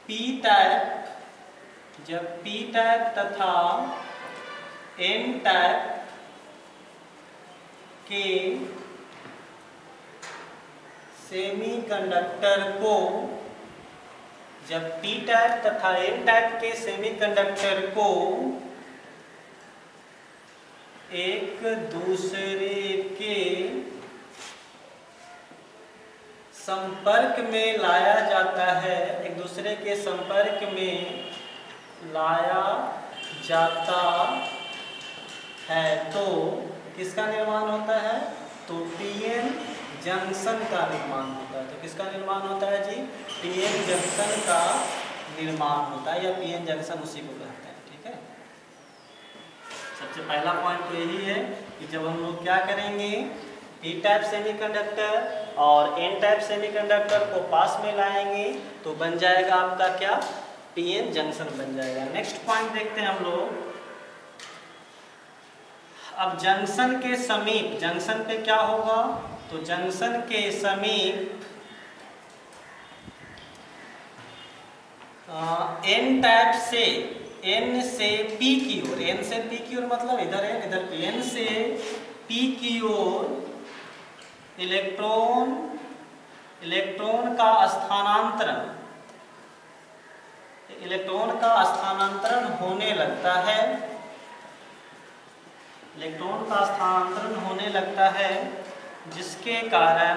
पी टाइप तथा एन टाइप के सेमीकंडक्टर को, जब पी टाइप तथा एन टाइप के सेमीकंडक्टर को एक दूसरे के संपर्क में लाया जाता है, एक दूसरे के संपर्क में लाया जाता है तो किसका निर्माण होता है, तो पीएन जंक्शन का निर्माण होता है। तो किसका निर्माण होता है जी, पीएन जंक्शन का निर्माण होता है, या पीएन जंक्शन उसी को कहते हैं। ठीक है, सबसे पहला पॉइंट तो यही है कि जब हम लोग क्या करेंगे, पी टाइप सेमीकंडक्टर और एन टाइप सेमीकंडक्टर को पास में लाएंगे तो बन जाएगा आपका क्या, पीएन जंक्शन बन जाएगा। नेक्स्ट पॉइंट देखते हैं हम लोग। अब जंक्शन के समीप, जंक्शन पे क्या होगा, तो जंक्शन के समीप एन टाइप से, एन से पी की ओर, एन से पी की ओर मतलब इधर है इधर पी, एन से पी की ओर इलेक्ट्रॉन का स्थानांतरण, इलेक्ट्रॉन का स्थानांतरण होने लगता है, इलेक्ट्रॉन का स्थानांतरण होने लगता है, जिसके कारण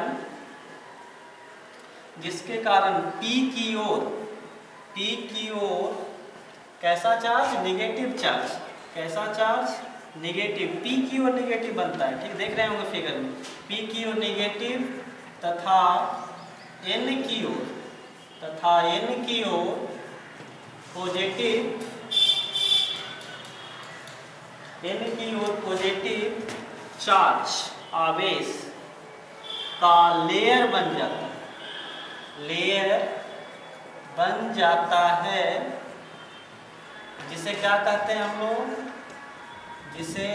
जिसके कारण P की ओर कैसा चार्ज, नेगेटिव चार्ज, कैसा चार्ज, नेगेटिव, P की ओर नेगेटिव बनता है, ठीक, देख रहे होंगे फिगर में, P की ओर नेगेटिव तथा N की ओर पॉजिटिव, N की ओर पॉजिटिव चार्ज, आवेश का लेयर बन जाता है, लेयर बन जाता है, जिसे क्या कहते हैं हम लोग, जिसे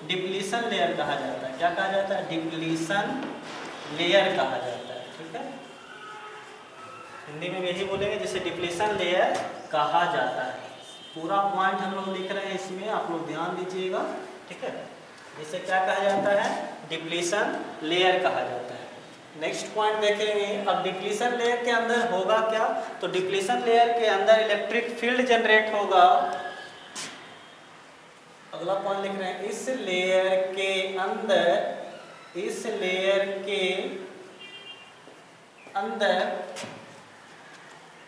डिप्लीशन लेयर कहा जाता है। क्या कहा जाता है, डिप्लीशन लेयर कहा जाता है, ठीक है, हिंदी में यही बोलेंगे, जिसे डिप्लीशन लेयर कहा जाता है। पूरा पॉइंट हम लोग लिख रहे हैं इसमें, आप लोग ध्यान दीजिएगा, ठीक है, जिसे क्या कहा जाता है, डिप्लीशन लेयर कहा जाता है। नेक्स्ट पॉइंट देखेंगे। अब डिप्लीशन लेयर के अंदर होगा क्या, तो डिप्लीशन लेयर के अंदर इलेक्ट्रिक फील्ड जनरेट होगा। अगला पॉइंट लिख रहे हैं, इस लेयर के अंदर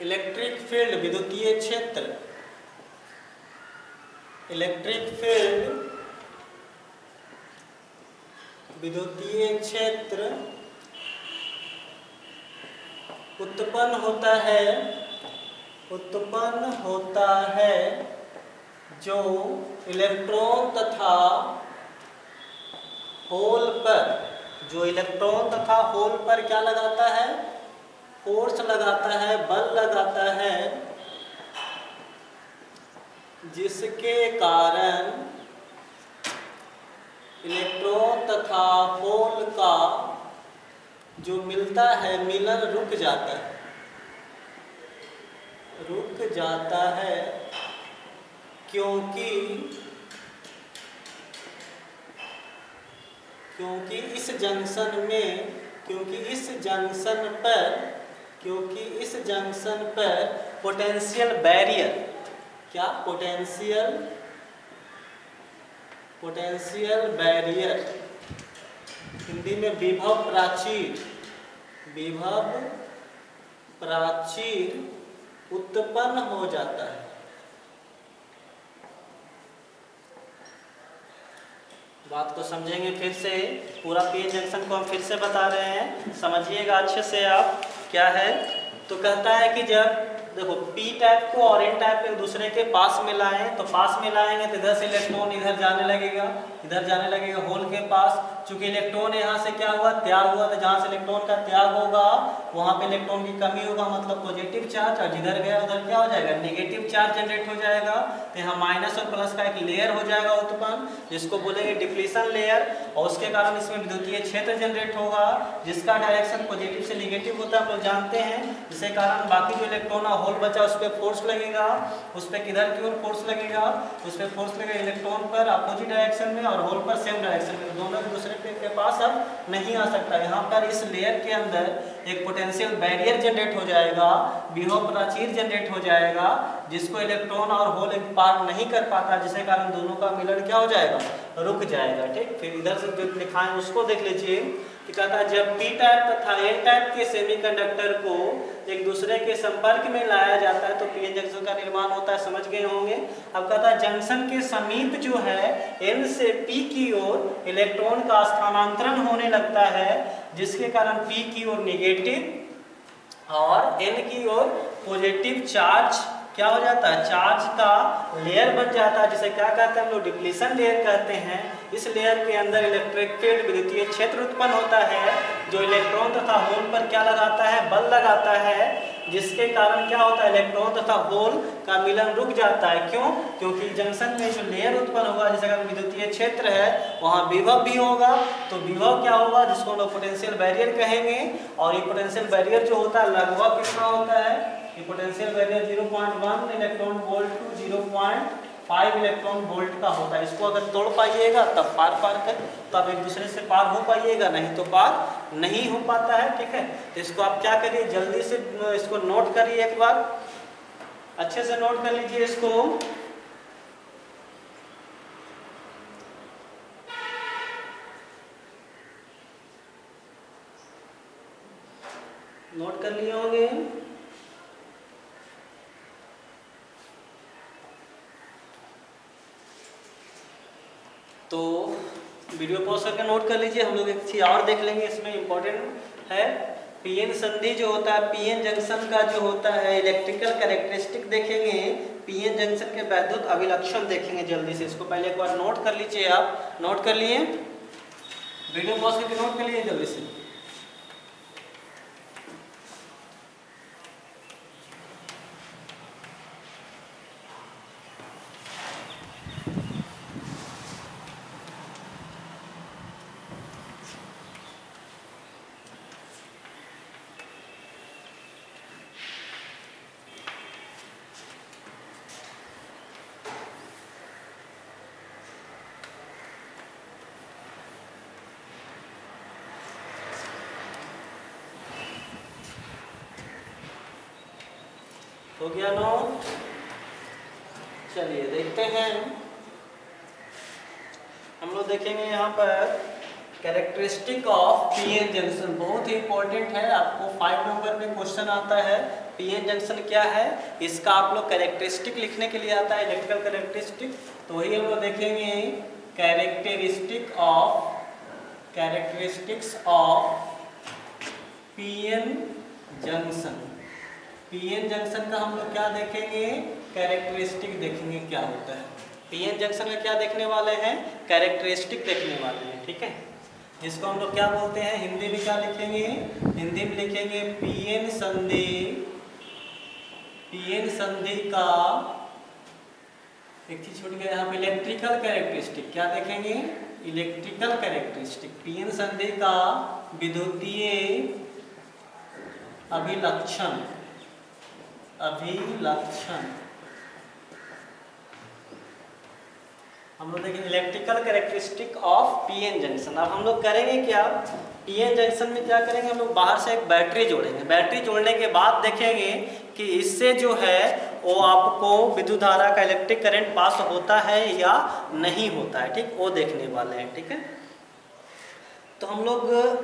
इलेक्ट्रिक फील्ड, विद्युतीय क्षेत्र, इलेक्ट्रिक फील्ड, विद्युतीय क्षेत्र उत्पन्न होता है जो इलेक्ट्रॉन तथा होल पर क्या लगाता है, फोर्स लगाता है, बल लगाता है, जिसके कारण इलेक्ट्रॉन तथा होल का जो मिलता है, मिलन रुक जाता है, क्योंकि इस जंक्शन पर पोटेंशियल बैरियर, क्या, पोटेंशियल बैरियर, हिंदी में विभव प्राचीर उत्पन्न हो जाता है। बात को समझेंगे फिर से, पूरा पीएन जंक्शन को हम फिर से बता रहे हैं, समझिएगा अच्छे से आप, क्या है, तो कहता है कि जब देखो पी टाइप को और एन टाइप एक दूसरे के पास में लाएं, तो पास में लाएंगे तो इधर से इलेक्ट्रॉन इधर जाने लगेगा होल के पास। चूंकि इलेक्ट्रॉन यहाँ से क्या हुआ, त्याग हुआ, तो जहाँ से इलेक्ट्रॉन का त्याग होगा वहाँ पे इलेक्ट्रॉन की कमी होगा, मतलब पॉजिटिव चार्ज, और जिधर गया उधर क्या हो जाएगा, नेगेटिव चार्ज जनरेट हो जाएगा। तो यहाँ माइनस और प्लस का एक लेयर हो जाएगा उत्पन्न, जिसको बोलेंगे डिप्लीशन लेयर, और उसके कारण इसमें विद्युतीय क्षेत्र जनरेट होगा, जिसका डायरेक्शन पॉजिटिव से नेगेटिव होता है, हम लोग जानते हैं। जिसके कारण बाकी जो इलेक्ट्रॉन होल बचा उस पर फोर्स लगेगा, उस पर किधर की ओर फोर्स लगेगा, उस पर फोर्स लगेगा इलेक्ट्रॉन पर अपोजिट डायरेक्शन में, और होल पर सेम डायरेक्शन में, दोनों एक दूसरे के पास अब नहीं आ सकता। यहाँ पर इस लेयर के अंदर एक पोटेंशियल बैरियर जनरेट हो जाएगा, विभव प्राचीर जनरेट हो जाएगा, जिसको इलेक्ट्रॉन और होल पार नहीं कर पाता, जिसके कारण दोनों का मिलन क्या हो जाएगा, रुक जाएगा, ठीक। फिर इधर से जो लिखा है उसको देख लीजिए कि कहता है जब पी टाइप तथा एन टाइप के सेमीकंडक्टर को एक दूसरे के संपर्क में लाया जाता है तो पीएन जंक्शन का निर्माण होता है, समझ गए होंगे। अब कहता है जंक्शन के समीप जो है एन से पी की ओर इलेक्ट्रॉन का स्थानांतरण होने लगता है, जिसके कारण पी की ओर नेगेटिव और एन की ओर पॉजिटिव चार्ज क्या हो जाता है, चार्ज का लेयर बन जाता है, जिसे क्या कहते हैं हम लोग, डिप्लीशन लेयर कहते हैं। इस लेयर के अंदर इलेक्ट्रिक फील्ड, विद्युतीय क्षेत्र उत्पन्न होता है, जो इलेक्ट्रॉन तथा होल पर क्या लगाता है, बल लगाता है, जिसके कारण क्या होता है, इलेक्ट्रॉन तथा होल का मिलन रुक जाता है। क्यों, क्योंकि जंक्शन में जो लेयर उत्पन्न होगा, जिसका कारण विद्युतीय क्षेत्र है, वहाँ विभव भी होगा, तो विभव क्या होगा, जिसको हम लोग पोटेंशियल बैरियर कहेंगे। और ये पोटेंशियल बैरियर जो होता है लगभग कितना होता है, ये potential barrier 0.1 electron volt to 0.5 electron volt का होता है। इसको अगर तोड़ पाइएगा तब पार कर, तब एक दूसरे से पार हो पाइएगा, नहीं तो पार नहीं हो पाता है, ठीक है। तो इसको आप क्या करिए, जल्दी से इसको नोट करिए, एक बार अच्छे से नोट कर लीजिए इसको। नोट कर लिए होंगे। तो वीडियो पॉज करके नोट कर लीजिए। हम लोग एक चीज और देख लेंगे, इसमें इंपॉर्टेंट है पीएन संधि जो होता है, पीएन जंक्शन का जो होता है इलेक्ट्रिकल कैरेक्टरिस्टिक देखेंगे, पीएन जंक्शन के वैद्युत अभिलक्षण देखेंगे जल्दी से। इसको पहले एक बार नोट कर लीजिए। आप नोट कर लिए, वीडियो पॉज करके नोट कर लिए जल्दी से। हो गया नोट? चलिए देखते हैं। हम लोग देखेंगे यहाँ पर कैरेक्टरिस्टिक ऑफ पीएन जंक्शन, बहुत ही इंपॉर्टेंट है। आपको 5 नंबर में क्वेश्चन आता है पीएन जंक्शन क्या है, इसका आप लोग कैरेक्टरिस्टिक लिखने के लिए आता है, इलेक्ट्रिकल कैरेक्टरिस्टिक। तो वही हम लोग देखेंगे characteristics of PN junction. PN junction का हम लोग क्या देखेंगे, कैरेक्टरिस्टिक देखेंगे क्या होता है। पीएन जंक्शन का क्या देखने वाले हैं, कैरेक्टरिस्टिक देखने वाले हैं, ठीक है। जिसको हम लोग क्या बोलते हैं, हिंदी में क्या लिखेंगे, हिंदी में लिखेंगे पीएन संधि का, एक चीज छूट गया यहाँ पे, इलेक्ट्रिकल कैरेक्टरिस्टिक। क्या देखेंगे, इलेक्ट्रिकल कैरेक्टरिस्टिक। पीएन संधि का विद्युतीय अभिलक्षण हम लोग देखेंगे electrical characteristic of PN junction. अब हम लोग करेंगे क्या, पीएन जंक्शन में क्या करेंगे, हम लोग बाहर से एक बैटरी जोड़ेंगे। बैटरी जोड़ने के बाद देखेंगे कि इससे जो है वो आपको विद्युत धारा का इलेक्ट्रिक करंट पास होता है या नहीं होता है, ठीक, वो देखने वाले हैं, ठीक है। तो हम लोग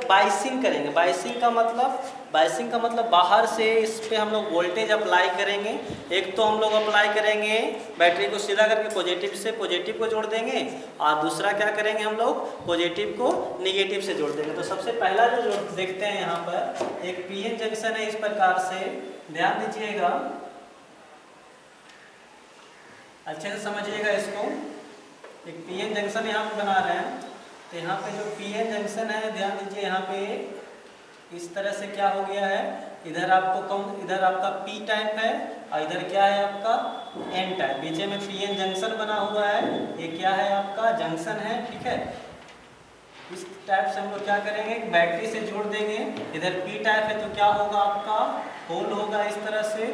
बाइसिंग करेंगे। बाइसिंग का मतलब बाहर से इस पे हम लोग वोल्टेज अप्लाई करेंगे। एक तो हम लोग अप्लाई करेंगे बैटरी को सीधा करके पॉजिटिव से पॉजिटिव को जोड़ देंगे, और दूसरा क्या करेंगे, हम लोग पॉजिटिव को नेगेटिव से जोड़ देंगे। तो सबसे पहला जो देखते हैं यहाँ पर एक पीएन जंक्शन है, इस प्रकार से ध्यान दीजिएगा, अच्छे से समझिएगा इसको। एक पीएन जंक्शन यहाँ पे बना रहे हैं। तो यहाँ पे जो पीएन जंक्शन है, ध्यान दीजिए, यहाँ पे इस तरह से क्या हो गया है, इधर आपका पी टाइप है और इधर क्या है आपका एन टाइप। बीच में पीएन जंक्शन बना हुआ है, ये क्या है आपका जंक्शन है, ठीक है। इस टाइप से हम लोग क्या करेंगे, बैटरी से जोड़ देंगे। इधर पी टाइप है तो क्या होगा आपका होल होगा इस तरह से,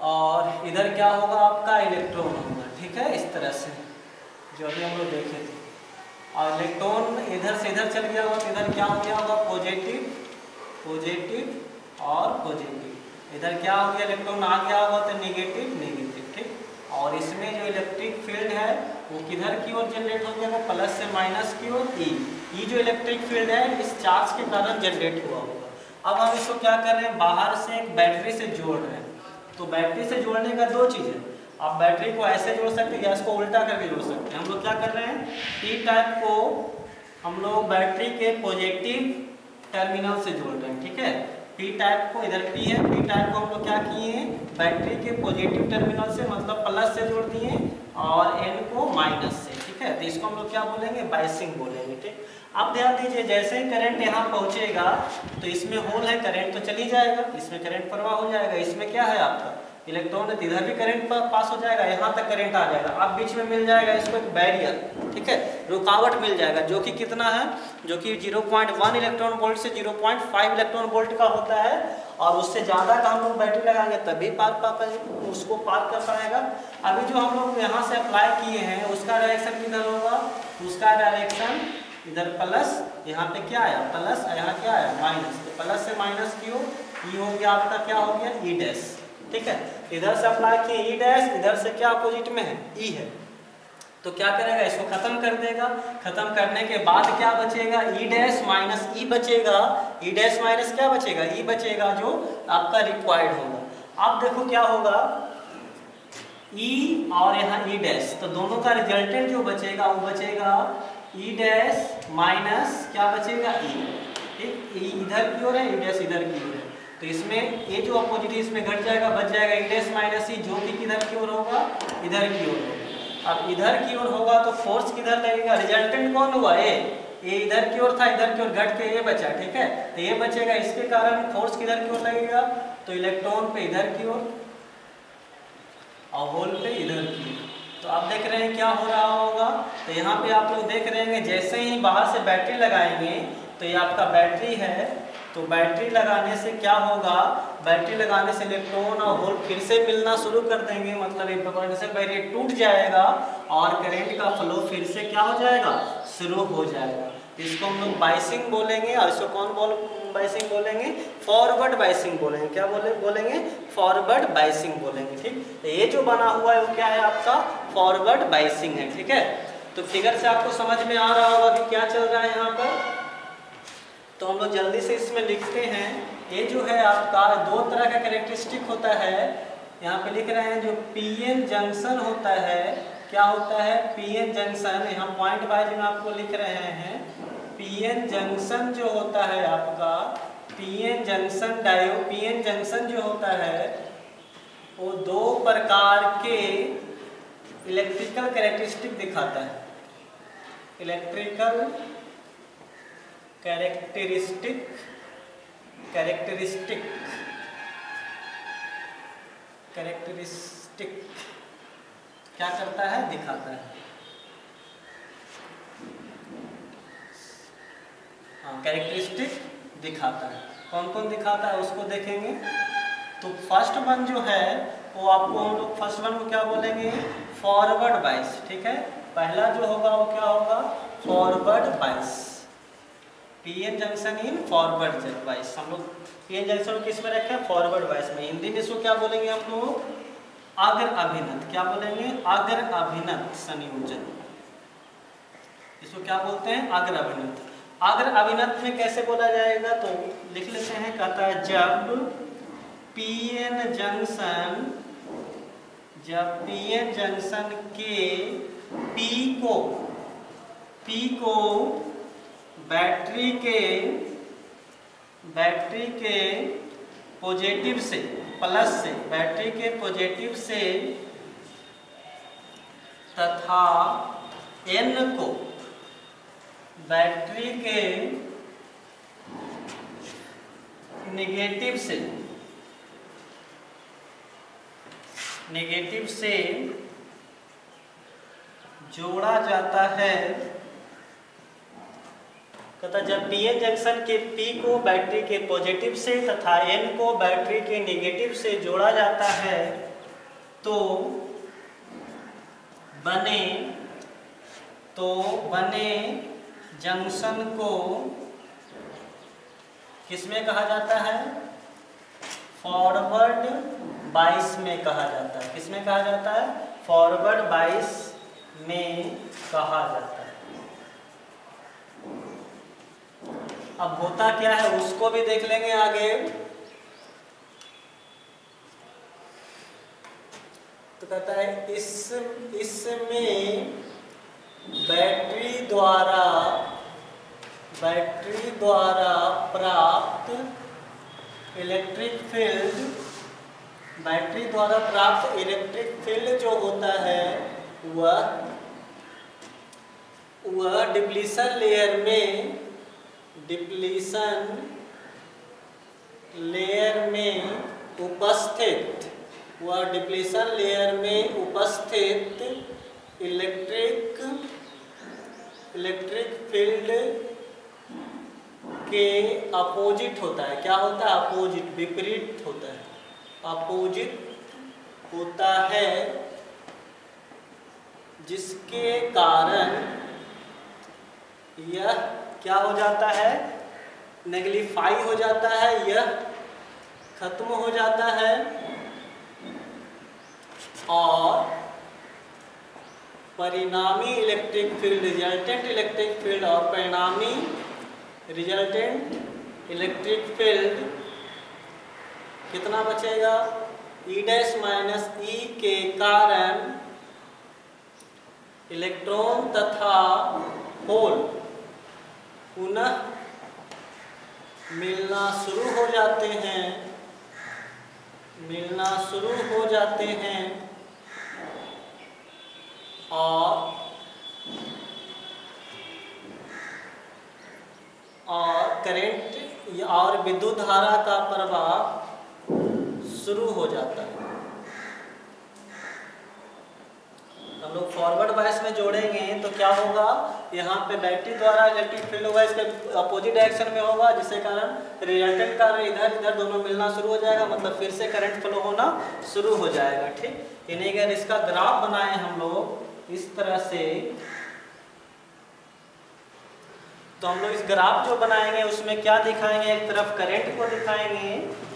और इधर क्या होगा आपका इलेक्ट्रॉन होगा, ठीक है, इस तरह से जो अभी हम लोग देखे थे। और इलेक्ट्रॉन इधर से इधर चल गया होगा तो इधर क्या हो गया होगा पॉजिटिव और पॉजिटिव। इधर क्या हो गया, इलेक्ट्रॉन आ गया होगा तो नेगेटिव, ठीक। और इसमें जो इलेक्ट्रिक फील्ड है वो किधर की ओर जनरेट हो गया, वो प्लस से माइनस की ओर। ई जो इलेक्ट्रिक फील्ड है इस चार्ज के कारण जनरेट हुआ होगा। अब हम इसको क्या कर रहे हैं, बाहर से एक बैटरी से जोड़ रहे हैं। तो बैटरी से जोड़ने का दो चीज़ है, आप बैटरी को ऐसे जोड़ सकते हैं या इसको उल्टा करके जोड़ सकते हैं। हम लोग क्या कर रहे हैं, पी टाइप को हम लोग बैटरी के पॉजिटिव टर्मिनल से जोड़ रहे हैं, ठीक है। पी टाइप को, इधर पी है, पी टाइप को हम लोग क्या किए हैं, बैटरी के पॉजिटिव टर्मिनल से मतलब प्लस से जोड़ दिए, और एन को माइनस से, ठीक है। तो इसको हम लोग क्या बोलेंगे, बाइसिंग बोलेंगे, ठीक। अब ध्यान दीजिए, जैसे ही करंट यहाँ पहुँचेगा तो इसमें होल है, करंट तो चली जाएगा, इसमें करंट प्रवाह हो जाएगा। इसमें क्या है आपका इलेक्ट्रॉन है, इधर भी करंट पास हो जाएगा, यहाँ तक करंट आ जाएगा। अब बीच में मिल जाएगा इसको एक बैरियर, ठीक है, रुकावट मिल जाएगा, जो कि कितना है, जो कि 0.1 इलेक्ट्रॉन वोल्ट से 0.5 इलेक्ट्रॉन वोल्ट का होता है। और उससे ज़्यादा का हम लोग बैटरी लगाएंगे तभी उसको पार कर पाएगा। अभी जो हम लोग यहाँ से अप्लाई किए हैं उसका डायरेक्शन किधर होगा, उसका डायरेक्शन इधर प्लस, यहाँ पे क्या आया प्लस, यहाँ क्या आया माइनस। तो प्लस से माइनस की ओर ई हो गया आपका, क्या हो गया ई डैश, ठीक है। इधर से अप्लाई किए ई डैश, इधर से क्या अपोजिट में है ई है। तो क्या करेगा, इसको खत्म कर देगा। खत्म करने के बाद क्या बचेगा, ई डैश माइनस ई बचेगा। ई डैश माइनस क्या बचेगा, ई बचेगा, जो आपका रिक्वायर्ड होगा। अब देखो क्या होगा, ई और यहाँ ई डैश, तो दोनों का रिजल्टेंट जो बचेगा वो बचेगा ई डैश माइनस क्या बचेगा, ई। ठीक, ई इधर की ओर है, ई डैश इधर की ओर है, तो इसमें ये जो अपोजिट है इसमें घट जाएगा, बच जाएगा ई डैश माइनस ई, जो कि किधर की ओर होगा, इधर की ओर होगा। अब इधर की ओर होगा तो फोर्स किधर लगेगा, रिजल्टेंट कौन हुआ, ये इधर की ओर था, इधर की ओर घट के ये बचा। ठीक है, तो ये बचेगा, इसके कारण फोर्स किधर की ओर लगेगा, तो इलेक्ट्रॉन पे इधर की ओर और होल पे इधर की ओर। तो आप देख रहे हैं क्या हो रहा होगा, तो यहाँ पे आप लोग देख रहे हैं जैसे ही बाहर से बैटरी लगाएंगे, तो ये आपका बैटरी है, तो बैटरी लगाने से क्या होगा, बैटरी लगाने से इलेक्ट्रॉन और होल फिर से मिलना शुरू कर देंगे, मतलब एक पोटेंशियल बैरियर टूट जाएगा और करंट का फ्लो फिर से क्या हो जाएगा, शुरू हो जाएगा। इसको हम लोग बाइसिंग बोलेंगे, और इसको कौन बाइसिंग बोलेंगे, फॉरवर्ड बाइसिंग बोलेंगे। क्या बोलेंगे, फॉरवर्ड बाइसिंग बोलेंगे। ठीक, तो ये जो बना हुआ है वो क्या है, आपका फॉरवर्ड बाइसिंग है। ठीक है, तो फिगर से आपको समझ में आ रहा होगा कि क्या चल रहा है यहाँ पर। तो हम लोग जल्दी से इसमें लिखते हैं, ये जो है आपका दो तरह का कैरेक्टरिस्टिक होता है। यहाँ पे लिख रहे हैं जो पीएन जंक्शन होता है, क्या होता है, पीएन जंक्शन, यहाँ पॉइंट वाइज में आपको लिख रहे हैं। पीएन जंक्शन जो होता है आपका, पीएन जंक्शन जो होता है वो दो प्रकार के इलेक्ट्रिकल कैरेक्टरिस्टिक दिखाता है। इलेक्ट्रिकल कैरेक्टरिस्टिक क्या करता है, दिखाता है। हाँ, कैरेक्टरिस्टिक दिखाता है। कौन कौन दिखाता है उसको देखेंगे। तो फर्स्ट वन जो है वो आपको हम लोग फर्स्ट वन को क्या बोलेंगे, फॉरवर्ड बाइस। ठीक है, पहला जो होगा वो क्या होगा, फॉरवर्ड बाइस। पीएन जंक्शन इन फॉरवर्ड बाइस, हम लोग पीएन जंक्शन किस में रखे हैं, फॉरवर्ड बाइस में। हिंदी में इसको क्या बोलेंगे हम लोग, अग्र अभिनत। क्या बोलेंगे, अग्र अभिनत संयोजन, इसको क्या बोलते हैं, अग्र अभिनत। अग्र अभिनत में कैसे बोला जाएगा, तो लिख लेते हैं, कहता है जब पीएन जंक्शन के पी को बैटरी के पॉजिटिव से, प्लस से, बैटरी के पॉजिटिव से तथा एन को बैटरी के नेगेटिव से जोड़ा जाता है। कहता जब पीएन जंक्शन के पी को बैटरी के पॉजिटिव से तथा एन को बैटरी के नेगेटिव से जोड़ा जाता है, तो बने जंक्शन को किसमें कहा जाता है, फॉरवर्ड बाइस में कहा जाता है। किसमें कहा जाता है, फॉरवर्ड बाइस में कहा जाता है। अब होता क्या है उसको भी देख लेंगे आगे। तो कहता है इसमें बैटरी द्वारा प्राप्त इलेक्ट्रिक फील्ड जो होता है वह डिप्लीशन लेयर में उपस्थित इलेक्ट्रिक फील्ड के अपोजिट होता है। क्या होता है, अपोजिट, विपरीत होता है, अपोजिट होता है, जिसके कारण यह क्या हो जाता है, नेगलिफाई हो जाता है, यह खत्म हो जाता है और परिणामी electric field, resultant electric field, और परिणामी रिजल्टेंट इलेक्ट्रिक फील्ड कितना बचेगा, ई डैश माइनस ई के कारण इलेक्ट्रॉन तथा होल पुनः मिलना शुरू हो जाते हैं, मिलना शुरू हो जाते हैं और करंट और विद्युत धारा का प्रवाह शुरू हो जाता है। हम लोग फॉरवर्ड बायस में जोड़ेंगे तो क्या होगा, यहाँ पे बैटरी द्वारा इलेक्ट्रिक फील्ड होगा, इसके अपोजिट डायरेक्शन में होगा, जिसके कारण रिजल्टेंट का इधर इधर दोनों मिलना शुरू हो जाएगा, मतलब फिर से करंट फ्लो होना शुरू हो जाएगा। ठीक, यानी अगर इसका ग्राफ बनाए हम लोग इस तरह से, तो हम लोग इस ग्राफ जो बनाएंगे उसमें क्या दिखाएंगे, एक तरफ करंट को दिखाएंगे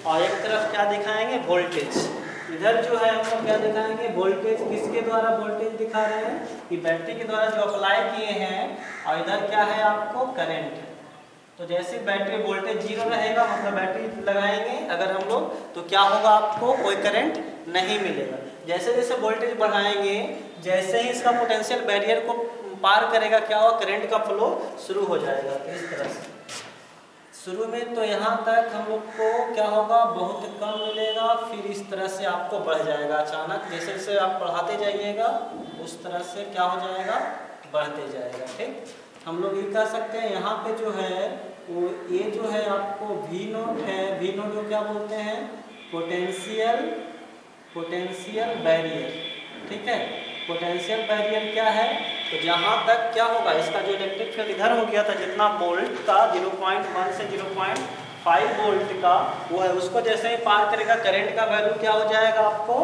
और एक तरफ क्या दिखाएंगे, वोल्टेज। इधर जो है हम लोग क्या दिखाएंगे, वोल्टेज, किसके द्वारा वोल्टेज दिखा रहे हैं, कि बैटरी के द्वारा जो अप्लाई किए हैं, और इधर क्या है आपको करंट। तो जैसे बैटरी वोल्टेज 0 रहेगा, मतलब बैटरी लगाएंगे अगर हम लोग, तो क्या होगा, आपको कोई करंट नहीं मिलेगा। जैसे जैसे वोल्टेज बढ़ाएंगे, जैसे ही इसका पोटेंशियल बैरियर को पार करेगा, क्या होगा, करंट का फ्लो शुरू हो जाएगा। तो इस तरह से शुरू में तो यहाँ तक हम लोग को क्या होगा, बहुत कम मिलेगा, फिर इस तरह से आपको बढ़ जाएगा अचानक, जैसे जैसे आप बढ़ाते जाइएगा उस तरह से क्या हो जाएगा, बढ़ते जाएगा। ठीक, हम लोग ये कह सकते हैं, यहाँ पे जो है वो ये जो है आपको V0 है, V0 को क्या बोलते हैं, पोटेंशियल बैरियर। ठीक है, पोटेंशियल बैरियर क्या है, तो जहाँ तक क्या होगा, इसका जो इलेक्ट्रिक फील्ड इधर हो गया था, जितना वोल्ट का 0.1 से 0.5 वोल्ट का वो है, उसको जैसे ही पार करेगा, करंट का वैल्यू क्या हो जाएगा, आपको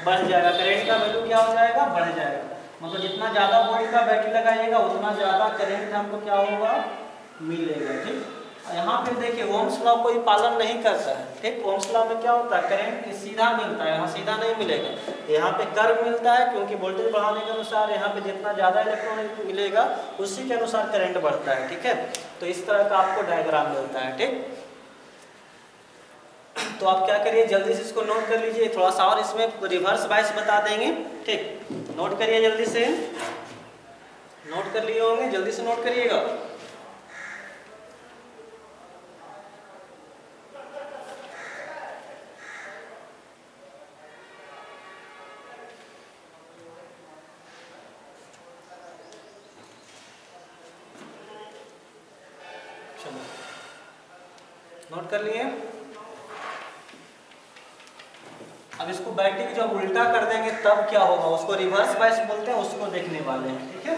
बढ़ जाएगा, करंट का वैल्यू क्या हो जाएगा, बढ़ जाएगा। मतलब जितना ज़्यादा वोल्ट का बैटरी लगाइएगा उतना ज़्यादा करंट हमको क्या होगा, मिलेगा। ठीक, यहाँ पे देखिए ओम्स लॉ कोई पालन नहीं करता है। ठीक, ओम्स लॉ में क्या होता है, करंट सीधा मिलता है, यहाँ सीधा नहीं मिलेगा, यहाँ पे कर्व मिलता है, क्योंकि वोल्टेज बढ़ाने के अनुसार यहाँ पे जितना ज़्यादा इलेक्ट्रॉन मिलेगा उसी के अनुसार करंट बढ़ता है। ठीक है, तो इस तरह का आपको डायग्राम मिलता है। ठीक, तो आप क्या करिए, जल्दी से इसको नोट कर लीजिए, थोड़ा सा और इसमें रिवर्स बायस बता देंगे। ठीक, नोट करिए, जल्दी से नोट कर लिए होंगे, जल्दी से नोट करिएगा। नोट कर लिए। अब इसको बैटरी की जब उल्टा कर देंगे तब क्या होगा, उसको रिवर्स बायस बोलते हैं, उसको देखने वाले हैं। ठीक है,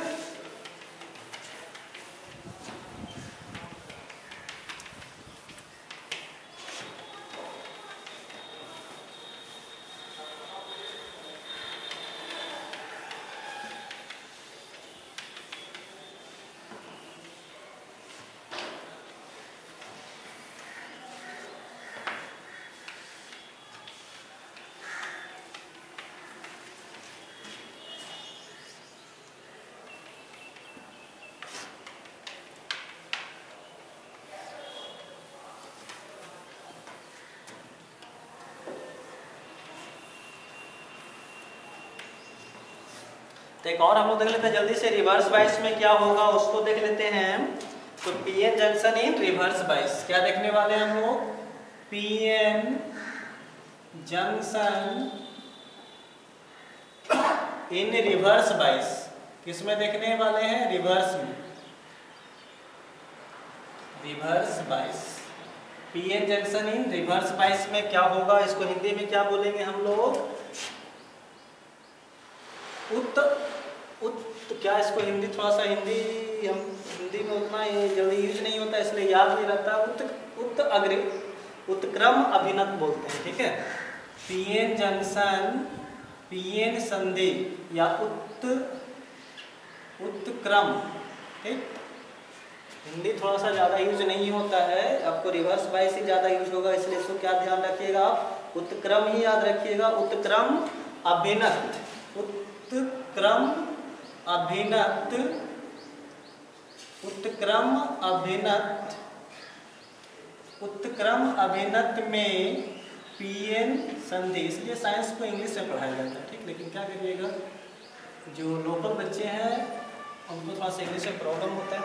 तो एक और हम लोग देख लेते हैं जल्दी से, रिवर्स बायस में क्या होगा उसको देख लेते हैं। तो पीएन जंक्शन इन रिवर्स बायस, क्या देखने वाले हैं हम लोग, पीएन जंक्शन इन रिवर्स बायस, किसमें देखने वाले हैं, रिवर्स में, रिवर्स बायस। पीएन जंक्शन इन रिवर्स बायस में क्या होगा, इसको हिंदी में क्या बोलेंगे हम लोग, क्या इसको हिंदी, थोड़ा सा हिंदी हम हिंदी में उतना जल्दी यूज नहीं होता इसलिए याद नहीं रहता, उत्क्रम अभिनत बोलते हैं। ठीक है, पीएन जंक्शन, पीएन संधि या उत्क्रम। ठीक, हिंदी थोड़ा सा ज़्यादा यूज नहीं होता है, आपको रिवर्स बायस ही ज़्यादा यूज होगा, इसलिए इसको क्या ध्यान रखिएगा, उत्क्रम ही याद रखिएगा, उत्क्रम अभिनत, उत्क्रम अभिन्नत उत्क्रम अभिन्नत में पीएन संधि, इसलिए साइंस को इंग्लिश में पढ़ाया जाता है, ठीक। लेकिन क्या करिएगा, जो लोकल बच्चे हैं उनको थोड़ा सा इंग्लिश में प्रॉब्लम होता है।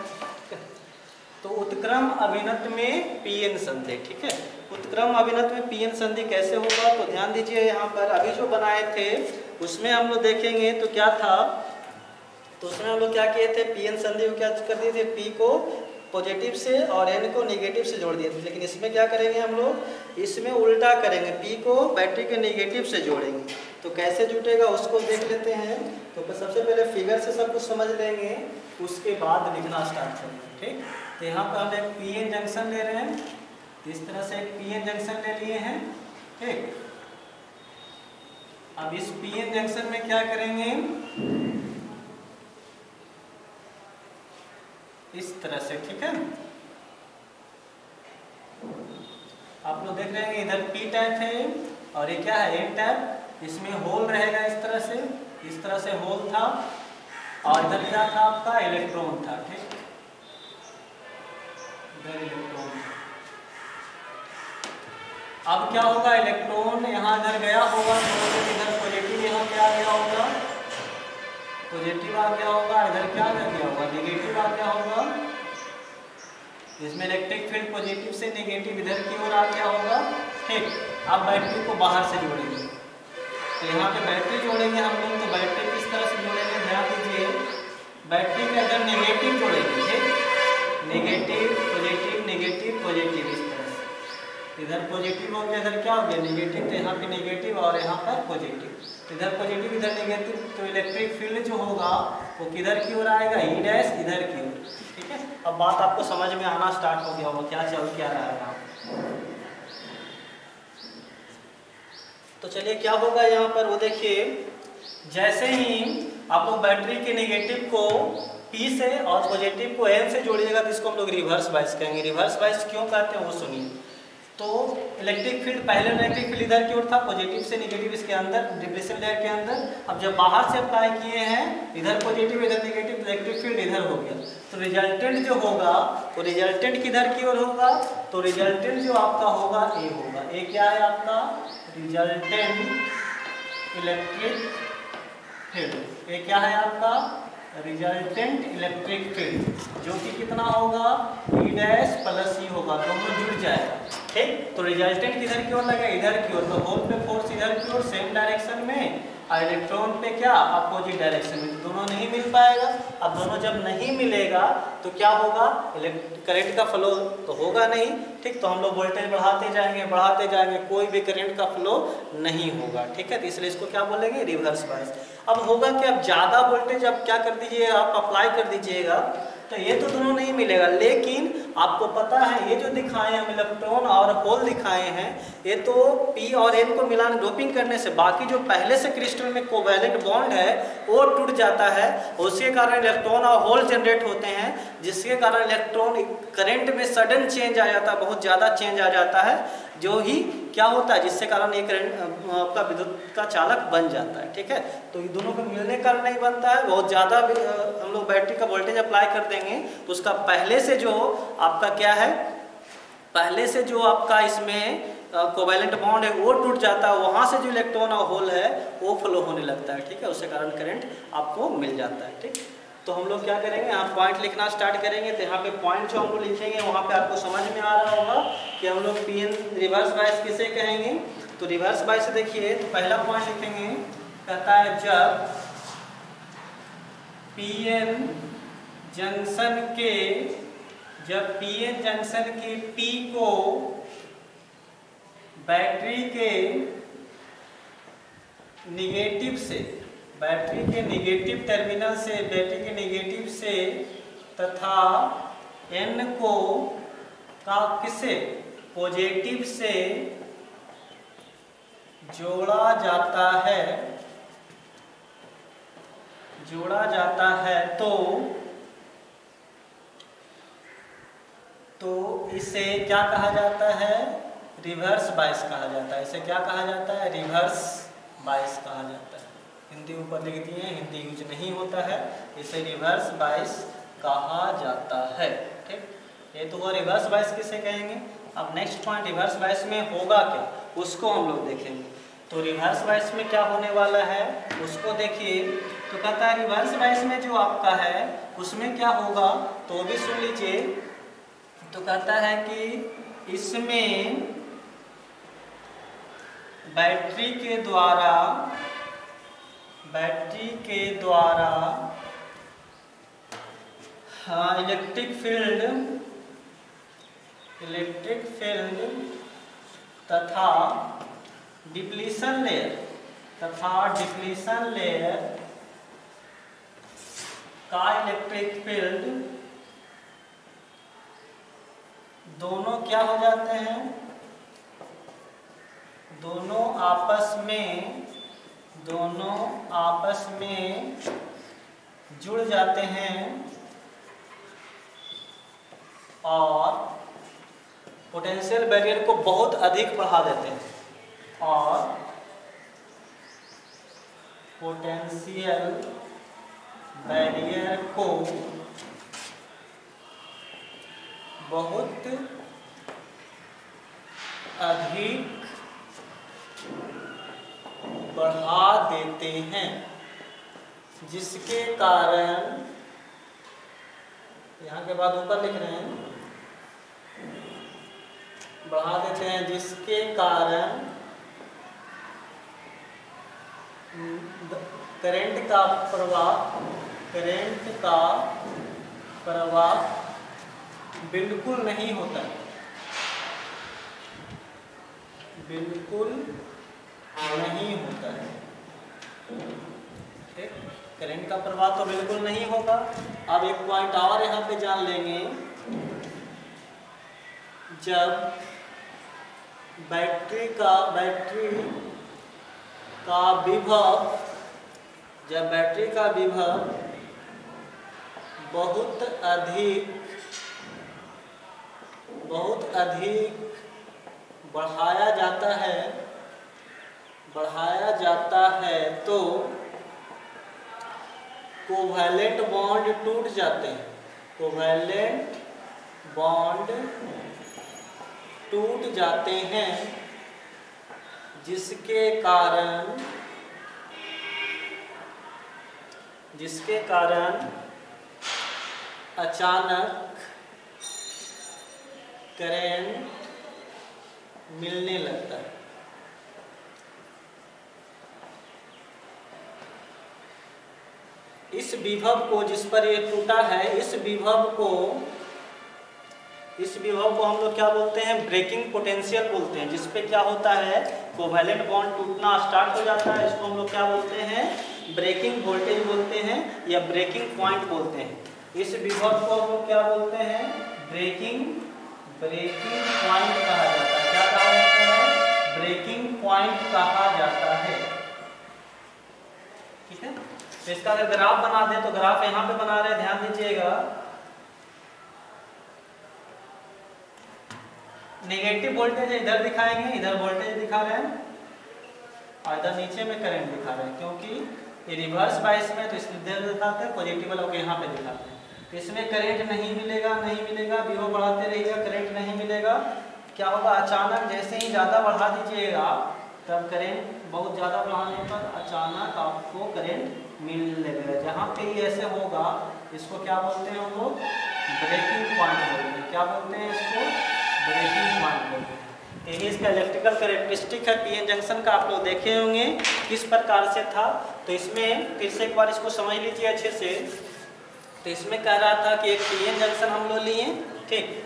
तो उत्क्रम अभिन्नत में पीएन संधि, ठीक है। उत्क्रम अभिन्नत में पीएन संधि कैसे होगा, तो ध्यान दीजिए यहाँ पर अभी जो बनाए थे उसमें हम लोग देखेंगे तो क्या था, तो उसमें हम लोग क्या किए थे, पीएन संधि को क्या कर दिए थे, पी को पॉजिटिव से और एन को नेगेटिव से जोड़ दिए थे। लेकिन इसमें क्या करेंगे हम लोग, इसमें उल्टा करेंगे, पी को बैटरी के नेगेटिव से जोड़ेंगे। तो कैसे जुटेगा उसको देख लेते हैं। तो सबसे पहले फिगर से सब कुछ समझ लेंगे, उसके बाद लिखना स्टार्ट करेंगे, ठीक। तो यहाँ पर हम एक पीएन जंक्शन ले रहे हैं, इस तरह से एक पीएन जंक्शन ले लिए हैं, ठीक। अब इस पीएन जंक्शन में क्या करेंगे, इस तरह से, ठीक है। आप लोग देख रहे हैं इधर पी टाइप है और ये क्या है, एन टाइप। इसमें होल रहेगा इस तरह से होल था और इधर क्या था आपका, इलेक्ट्रॉन था, ठीक। इधर इलेक्ट्रॉन था। अब क्या होगा, इलेक्ट्रॉन यहाँ इधर गया होगा, तो इधर पॉजिटिव यहाँ पे आ गया होगा, पॉजिटिव आ गया होगा, इधर क्या आ गया होगा, नेगेटिव आ गया होगा। इसमें इलेक्ट्रिक फील्ड पॉजिटिव से नेगेटिव इधर की ओर आ गया होगा, ठीक। अब बैटरी को बाहर से जोड़ेंगे, तो यहाँ पे बैटरी जोड़ेंगे हम लोग। तो बैटरी किस तरह से जोड़ेंगे, ध्यान दीजिए, बैटरी का इधर नेगेटिव जोड़ेंगे, ठीक। नेगेटिव पॉजिटिव नेगेटिव पॉजिटिव, इस तरह से। इधर पॉजिटिव हो गया, इधर क्या हो गया, नेगेटिव। तो यहाँ पे नेगेटिव और यहाँ पर पॉजिटिव, इधर पॉजिटिव इधर नेगेटिव। तो इलेक्ट्रिक फील्ड जो होगा वो किधर की ओर आएगा, ई डैश इधर की ओर, ठीक है। अब बात आपको समझ में आना स्टार्ट हो गया होगा, क्या चल क्या रहा है यहाँ। तो चलिए क्या होगा यहाँ पर, वो देखिए, जैसे ही आप लोग बैटरी के नेगेटिव को पी से और पॉजिटिव को एन से जोड़िएगा तो इसको हम लोग रिवर्स बायस कहेंगे। रिवर्स बायस क्यों कहते हैं वो सुनिए। तो इलेक्ट्रिक फील्ड, पहले इलेक्ट्रिक फील्ड इधर की ओर था, पॉजिटिव से नेगेटिव इसके अंदर, डिप्रेशन लेयर के अंदर। अब जब बाहर से अप्लाई किए हैं, इधर पॉजिटिव इधर नेगेटिव, इलेक्ट्रिक फील्ड इधर हो गया। तो रिजल्टेंट जो होगा, तो रिजल्टेंट किधर की ओर होगा, तो रिजल्टेंट जो आपका होगा ए होगा। ए क्या है आपका, रिजल्टेंट इलेक्ट्रिक फील्ड। ये क्या है आपका, रिजल्टेंट इलेक्ट्रिक फील्ड, जो कि कितना होगा, ई डैश प्लस ई होगा, दोनों जुड़ जाएगा, ठीक। तो रिजल्टेंट किधर की ओर लगा, इधर की ओर। तो होल पे फोर्स इधर की ओर सेम डायरेक्शन में, और इलेक्ट्रॉन पे क्या, अपोजिट डायरेक्शन में। दोनों नहीं मिल पाएगा। अब दोनों जब नहीं मिलेगा तो क्या होगा, करंट का फ्लो तो होगा नहीं, ठीक। तो हम लोग वोल्टेज बढ़ाते जाएंगे, कोई भी करंट का फ्लो नहीं होगा, ठीक है। तो इसलिए इसको क्या बोलेंगे, रिवर्स बायस। अब होगा कि अब ज़्यादा वोल्टेज अब क्या कर दीजिए, आप अप्लाई कर दीजिएगा, तो ये तो दोनों नहीं मिलेगा। लेकिन आपको पता है ये जो दिखाए हैं हम इलेक्ट्रॉन और होल दिखाए हैं, ये तो पी और एन को मिलान डोपिंग करने से बाकी जो पहले से क्रिस्टल में कोवैलेंट बॉन्ड है वो टूट जाता है। उसके कारण इलेक्ट्रॉन और होल जनरेट होते हैं, जिसके कारण इलेक्ट्रॉन करंट में सडन चेंज आ जाता है, बहुत ज़्यादा चेंज आ जाता है, जो ही क्या होता है, जिससे कारण ये करंट आपका विद्युत का चालक बन जाता है, ठीक है। तो ये दोनों को मिलने का नहीं बनता है। बहुत ज़्यादा हम लोग बैटरी का वोल्टेज अप्लाई कर देंगे तो उसका पहले से जो आपका क्या है, पहले से जो आपका इसमें कोवैलेंट बॉन्ड है वो टूट जाता है, वहाँ से जो इलेक्ट्रॉन और होल है वो फ्लो होने लगता है, ठीक है। उसके कारण करंट आपको मिल जाता है, ठीक। तो हम लोग क्या करेंगे, यहाँ पॉइंट लिखना स्टार्ट करेंगे। तो यहाँ पे पॉइंट जो हम लोग लिखेंगे वहाँ पे आपको समझ में आ रहा होगा कि हम लोग पीएन रिवर्स बायस किसे कहेंगे। तो रिवर्स बायस देखिए, तो पहला पॉइंट लिखेंगे, कहता है जब पीएन जंक्शन के पी को बैटरी के नेगेटिव से, बैटरी के नेगेटिव टर्मिनल से, बैटरी के नेगेटिव से तथा एन को का किसे पॉजिटिव से जोड़ा जाता है तो इसे क्या कहा जाता है, रिवर्स बायस कहा जाता है। इसे क्या कहा जाता है, रिवर्स बायस कहा जाता है, हिंदी ऊपर लिख दिए, हिंदी यूज नहीं होता है, इसे रिवर्स बाइस कहा जाता है। ठीक, ये तो वो रिवर्स बाइस किसे कहेंगे। अब नेक्स्ट पॉइंट, रिवर्स बाइस में होगा क्या, उसको हम लोग देखेंगे। तो रिवर्स बाइस में क्या होने वाला है उसको देखिए। तो कहता है रिवर्स बाइस में जो आपका है उसमें क्या होगा, तो भी सुन लीजिए। तो कहता है कि इसमें बैटरी के द्वारा हाँ इलेक्ट्रिक फील्ड तथा डिप्लीशन लेयर का इलेक्ट्रिक फील्ड दोनों क्या हो जाते हैं, दोनों आपस में जुड़ जाते हैं और पोटेंशियल बैरियर को बहुत अधिक बढ़ा देते हैं और पोटेंशियल बैरियर को बहुत अधिक बढ़ा देते हैं, जिसके कारण, यहाँ के बाद ऊपर लिख रहे हैं, बढ़ा देते हैं जिसके कारण करंट का प्रवाह बिल्कुल नहीं होता है, ठीक, करंट का प्रवाह तो बिल्कुल नहीं होगा। अब एक पॉइंट और यहाँ पे जान लेंगे, जब बैटरी का विभव बहुत अधिक बढ़ाया जाता है तो कोवैलेंट बॉन्ड टूट जाते हैं, जिसके कारण अचानक करंट मिलने लगता है। इस विभव को, जिस पर ये टूटा है, इस विभव को हम लोग क्या बोलते हैं, ब्रेकिंग पोटेंशियल बोलते हैं। जिस पे क्या होता है, कोवैलेंट बॉन्ड टूटना स्टार्ट हो जाता है, इसको हम लोग क्या बोलते हैं, ब्रेकिंग वोल्टेज बोलते हैं या ब्रेकिंग पॉइंट बोलते हैं। इस विभव को हम लोग क्या बोलते हैं, ब्रेकिंग पॉइंट कहा जाता है। क्या कहा जाता है, ब्रेकिंग पॉइंट कहा जाता है। ठीक है, तो इसका अगर ग्राफ बना दें तो ग्राफ यहाँ पे बना रहे हैं, ध्यान दीजिएगा। नेगेटिव वोल्टेज इधर दिखाएंगे, इधर वोल्टेज दिखा रहे हैं और इधर नीचे में करंट दिखा रहे हैं, क्योंकि ये रिवर्स बाइस में तो इधर दिखाते हैं, पॉजिटिव वाला को यहाँ पे दिखाते हैं। तो इसमें करंट नहीं मिलेगा, विभव बढ़ाते रहिएगा, करंट नहीं मिलेगा। क्या होगा, अचानक जैसे ही ज़्यादा बढ़ा दीजिएगा तब करंट, बहुत ज़्यादा बढ़ाने पर अचानक आपको करंट मिलने लगेगा। जहाँ पे ये ऐसे होगा इसको क्या बोलते हैं हम लोग, ब्रेकिंग पॉइंट बोलते हैं। क्या बोलते हैं इसको, ब्रेकिंग पॉइंट बोलते हैं। यही इसका इलेक्ट्रिकल कैरेक्टरिस्टिक है। पीएन जंक्शन का आप लोग देखे होंगे किस प्रकार से था। तो इसमें फिर से एक बार इसको समझ लीजिए अच्छे से। तो इसमें कह रहा था कि एक पीएन जंक्शन हम लोग लिए, ठीक,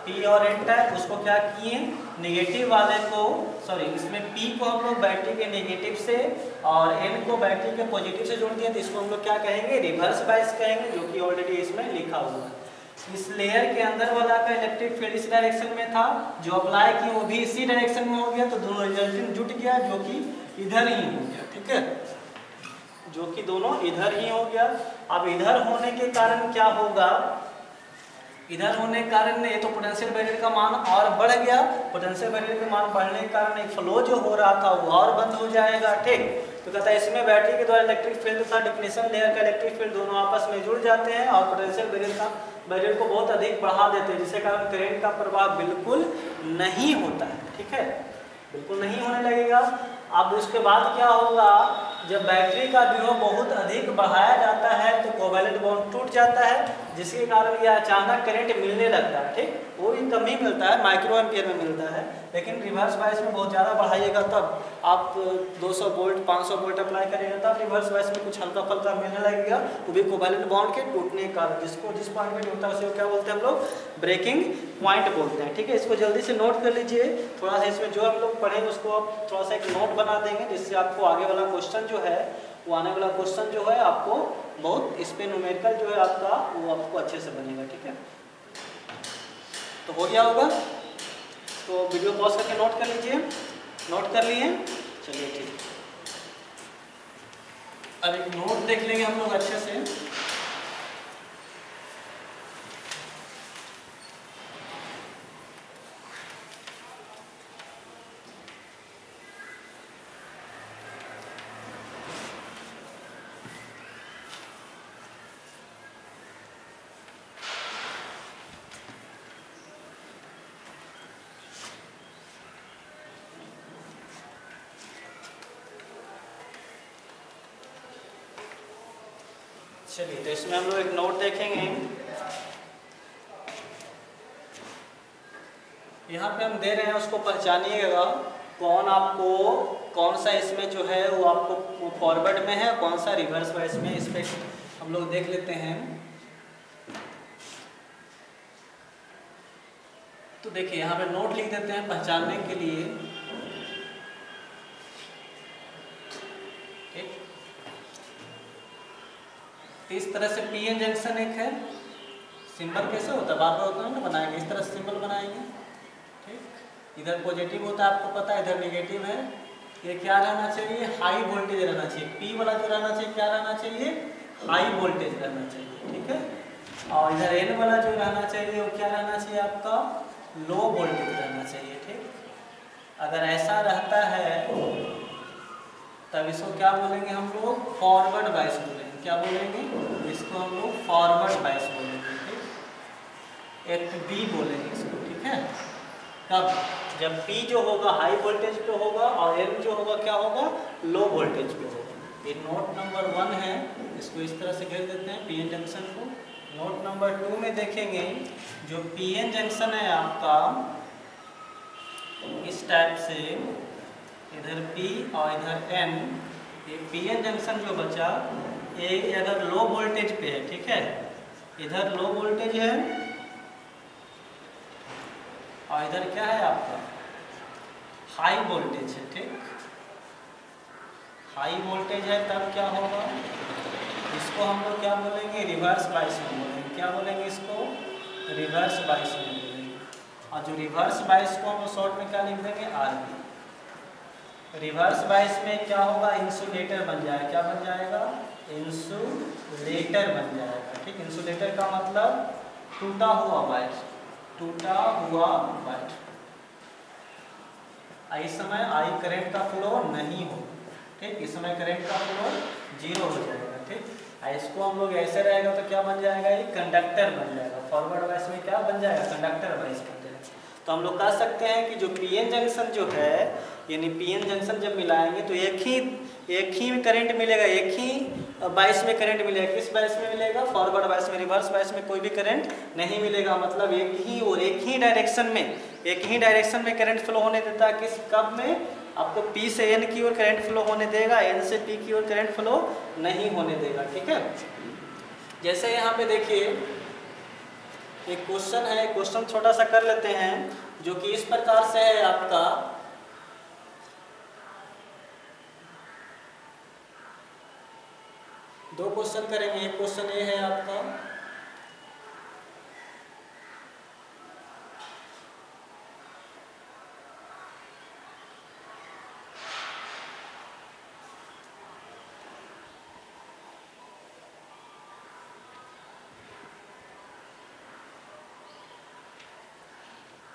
पी और एन टाइप, उसको क्या किए, नेगेटिव वाले को, सॉरी, इसमें पी को हम लोग बैटरी के नेगेटिव से और एन को बैटरी के पॉजिटिव से जोड़ दिए। तो इसको हम लोग क्या कहेंगे, रिवर्स बाइस कहेंगे, जो कि ऑलरेडी इसमें लिखा हुआ है। इस लेयर के अंदर वाला का इलेक्ट्रिक फील्ड इस डायरेक्शन में था, जो अप्लाई किया वो भी इसी डायरेक्शन में हो गया, तो दोनों रिजल्टेंट जुट गया, जो कि इधर ही हो गया। ठीक है, जो कि दोनों इधर ही हो गया। अब इधर होने के कारण क्या होगा, इधर होने के कारण ये तो पोटेंशियल बैरियर का मान और बढ़ गया। पोटेंशियल बैरियर का मान बढ़ने के कारण एक फ्लो जो हो रहा था वो और बंद हो जाएगा। ठीक, तो कहता है इसमें बैटरी के द्वारा इलेक्ट्रिक फील्ड तथा डिफिनेशन लेयर का इलेक्ट्रिक फील्ड दोनों आपस में जुड़ जाते हैं और पोटेंशियल बैरियर को बहुत अधिक बढ़ा देते हैं, जिसके कारण करंट का प्रवाह बिल्कुल नहीं होता है। ठीक है, बिल्कुल नहीं होने लगेगा। अब उसके बाद क्या होगा, जब बैटरी का विभव बहुत अधिक बढ़ाया जाता है तो कोवैलेंट बॉन्ड टूट जाता है, जिसके कारण यह अचानक करंट मिलने लगता है। ठीक, वो भी कम ही मिलता है, माइक्रो एम्पियर में मिलता है, लेकिन रिवर्स बायस में बहुत ज़्यादा बढ़ाइएगा तब आप 200 वोल्ट 500 वोल्ट अप्लाई करेगा तब रिवर्स बायस में कुछ हल्का फल्का मिलने लगेगा, वो भी कोवैलेंट बॉन्ड के टूटने के कारण। जिस पॉइंट में टूटता है उसे क्या बोलते हैं हम लोग, ब्रेकिंग पॉइंट बोलते हैं। ठीक है, इसको जल्दी से नोट कर लीजिए। थोड़ा सा इसमें जो हम लोग पढ़ेंगे उसको आप थोड़ा सा एक नोट बना देंगे, जिससे आपको आगे वाला क्वेश्चन जो है वो आने वाला क्वेश्चन जो है आपको बहुत इस पे न्यूमेरिकल जो है आपका वो आपको अच्छे से बनेगा। ठीक है, तो हो गया होगा, तो वीडियो पॉज करके नोट कर लीजिए। नोट कर लिए, चलिए ठीक। अब एक नोट देख लेंगे हम लोग अच्छे से। चलिए, तो इसमें हम लोग एक नोट देखेंगे। यहाँ पे हम दे रहे हैं, उसको पहचानिएगा कौन सा इसमें जो है वो आपको फॉरवर्ड में है, कौन सा रिवर्स में इसमें। इस पे हम लोग देख लेते हैं। तो देखिए यहाँ पे नोट लिख देते हैं पहचानने के लिए। ठीक, इस तरह से पीएन जंक्शन एक है, सिंबल कैसे होता है बार बार होता है ना, बनाएंगे इस तरह से सिंबल बनाएंगे। ठीक, इधर पॉजिटिव होता है आपको पता है, इधर नेगेटिव है। ये क्या रहना चाहिए, हाई वोल्टेज रहना चाहिए। पी वाला जो रहना चाहिए क्या रहना चाहिए, हाई वोल्टेज रहना चाहिए। ठीक है, और इधर एन वाला जो रहना चाहिए वो क्या रहना चाहिए आपका, लो वोल्टेज रहना चाहिए। ठीक, अगर ऐसा रहता है तब इसको क्या बोलेंगे हम लोग, फॉरवर्ड बायस बोलेंगे। क्या बोलेंगे, इसको हम लोग फॉरवर्ड बायस बोलेंगे। ठीक, एक बी बोलेंगे इसको। ठीक है, कब, जब पी जो होगा हाई वोल्टेज पे होगा और एन जो होगा क्या होगा, लो वोल्टेज पे होगा। ये नोट नंबर 1 है, इसको इस तरह से घेर देते हैं पीएन जंक्शन को। नोट नंबर 2 में देखेंगे, जो पीएन जंक्शन है आपका इस टाइप से, इधर P और इधर N, ये पीएन जंक्शन जो बचा ये अगर लो वोल्टेज पे है। ठीक है, इधर लो वोल्टेज है और इधर क्या है आपका, हाई वोल्टेज है। ठीक, हाई वोल्टेज है तब क्या होगा, इसको हम लोग क्या बोलेंगे, रिवर्स बायस में बोलेंगे। क्या बोलेंगे इसको, रिवर्स बायस में बोलेंगे। और जो रिवर्स बायस को हम शॉर्ट में क्या लिख देंगे, RB। रिवर्स बायस में क्या होगा, इंसुलेटर बन जाएगा। क्या बन जाएगा, इंसुलेटर बन जाएगा। ठीक, इंसुलेटर का मतलब टूटा हुआ वायर, टूटा हुआ वायर। इस समय आई करंट का फ्लो नहीं हो। ठीक, इस समय करंट का फ्लो 0 हो जाएगा। ठीक, इसको हम लोग ऐसे रहेगा तो क्या बन जाएगा, ये कंडक्टर बन जाएगा। फॉरवर्ड वाइस में क्या बन जाएगा, कंडक्टर वाइस बन जाएगा। तो हम लोग कह सकते हैं कि जो पीएन जंक्शन जो है, यानी पीएन जंक्शन जब मिलाएंगे तो एक ही करंट मिलेगा, एक ही बायस में करंट मिलेगा। किस बायस में मिलेगा, फॉरवर्ड बायस में। रिवर्स बायस में कोई भी करंट नहीं मिलेगा। मतलब एक ही डायरेक्शन में करंट फ्लो होने देता है। किस कब में, आपको P से N की ओर करंट फ्लो होने देगा, N से P की ओर करंट फ्लो नहीं होने देगा। ठीक है, जैसे यहाँ पे देखिए एक क्वेश्चन है, क्वेश्चन छोटा सा कर लेते हैं, जो कि इस प्रकार से है आपका। दो क्वेश्चन करेंगे। एक क्वेश्चन ये है आपका,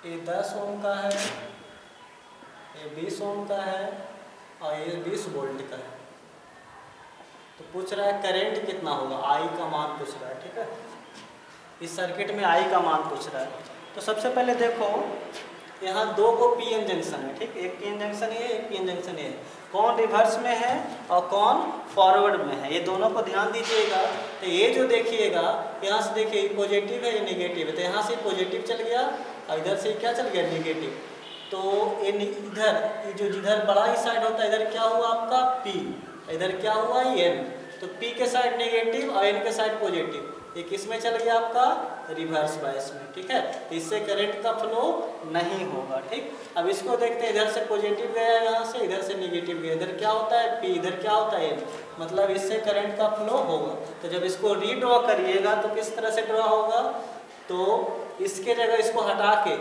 ये 10 ओम का है, ये 20 ओम का है और ये 20 वोल्ट का है। पूछ रहा है करंट कितना होगा, आई का मान पूछ रहा है, ठीक है। इस सर्किट में आई का मान पूछ रहा है। तो सबसे पहले देखो यहाँ दो को पीएन जंक्शन है, ठीक, एक पीएन जंक्शन ये, एक पीएन जंक्शन ये। कौन रिवर्स में है और कौन फॉरवर्ड में है, ये दोनों को ध्यान दीजिएगा। तो ये जो देखिएगा यहाँ से देखिए पॉजिटिव है, ये नेगेटिव है, तो यहाँ से पॉजिटिव चल गया और इधर से क्या चल गया, नेगेटिव। तो ये इधर जो जिधर बड़ा ही साइड होता है इधर क्या हुआ आपका P, इधर क्या हुआ N। तो P के साइड नेगेटिव और N के साइड पॉजिटिव, ये किस में चल गया आपका, रिवर्स बायस में, ठीक है। तो इससे करंट का फ्लो नहीं होगा, ठीक। अब इसको देखते हैं, इधर से पॉजिटिव गया यहाँ से, इधर से नेगेटिव गया, इधर क्या होता है P, इधर क्या होता है N, मतलब इससे करंट का फ्लो होगा। तो जब इसको रीड्रॉ करिएगा तो किस तरह से ड्रॉ होगा, तो इसके जगह इसको हटा के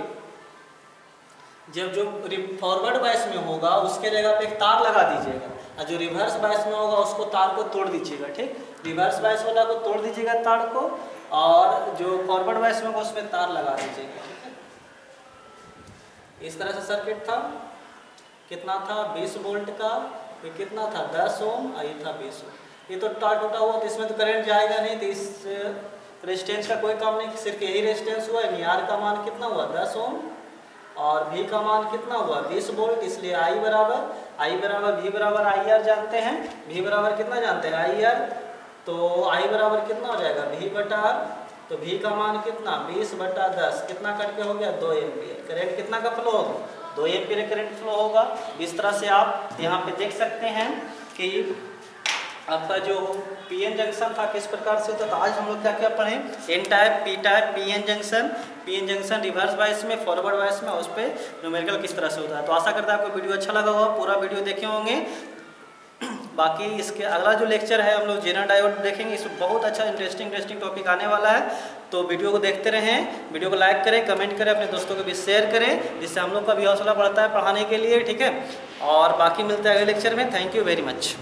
जब जो फॉरवर्ड बायस में होगा उसके जगह पे एक तार लगा दीजिएगा, और जो रिवर्स बायस में होगा उसको तार को तोड़ दीजिएगा, ठीक। रिवर्स बायस वाला को तोड़ दीजिएगा तार को, और जो फॉरवर्ड बायस में होगा उसमें तार लगा दीजिएगा, ठीक है। इस तरह से सर्किट था, कितना था 20 वोल्ट का, ये कितना था 10 ओम और ये था 20 ओम। ये तो तार टूटा हुआ, तो इसमें तो करंट जाएगा नहीं, तो इस रेजिस्टेंस का कोई काम नहीं, सिर्फ यही रेजिस्टेंस हुआ। आर का मान कितना हुआ 10 ओम और V का मान कितना हुआ 20 वोल्ट, इसलिए I बराबर V बराबर IR जानते हैं। V बराबर कितना जानते हैं IR, तो I बराबर कितना हो जाएगा V बटा R। तो V का मान कितना 20 बटा 10, कितना करके हो गया 2 एम्पियर। करंट कितना का फ्लो होगा, 2 एम्पियर करंट फ्लो होगा। इस तरह से आप यहाँ पे देख सकते हैं कि आपका जो पीएन जंक्शन था किस प्रकार से होता था। आज हम लोग क्या क्या पढ़े, N type, P type, PN junction reverse bias में, फॉरवर्ड बायस में, उस पर न्यूमेरिकल किस तरह से होता है। तो आशा करता है आपको वीडियो अच्छा लगा होगा, पूरा वीडियो देखे होंगे। बाकी इसके अगला जो लेक्चर है हम लोग जेनर डायोड देखेंगे, इसमें बहुत अच्छा इंटरेस्टिंग टॉपिक आने वाला है। तो वीडियो को देखते रहें, वीडियो को लाइक करें, कमेंट करें, अपने दोस्तों को भी शेयर करें, जिससे हम लोग का भी हौसला बढ़ता है पढ़ाने के लिए, ठीक है। और बाकी मिलते हैं अगले लेक्चर में। Thank you very much.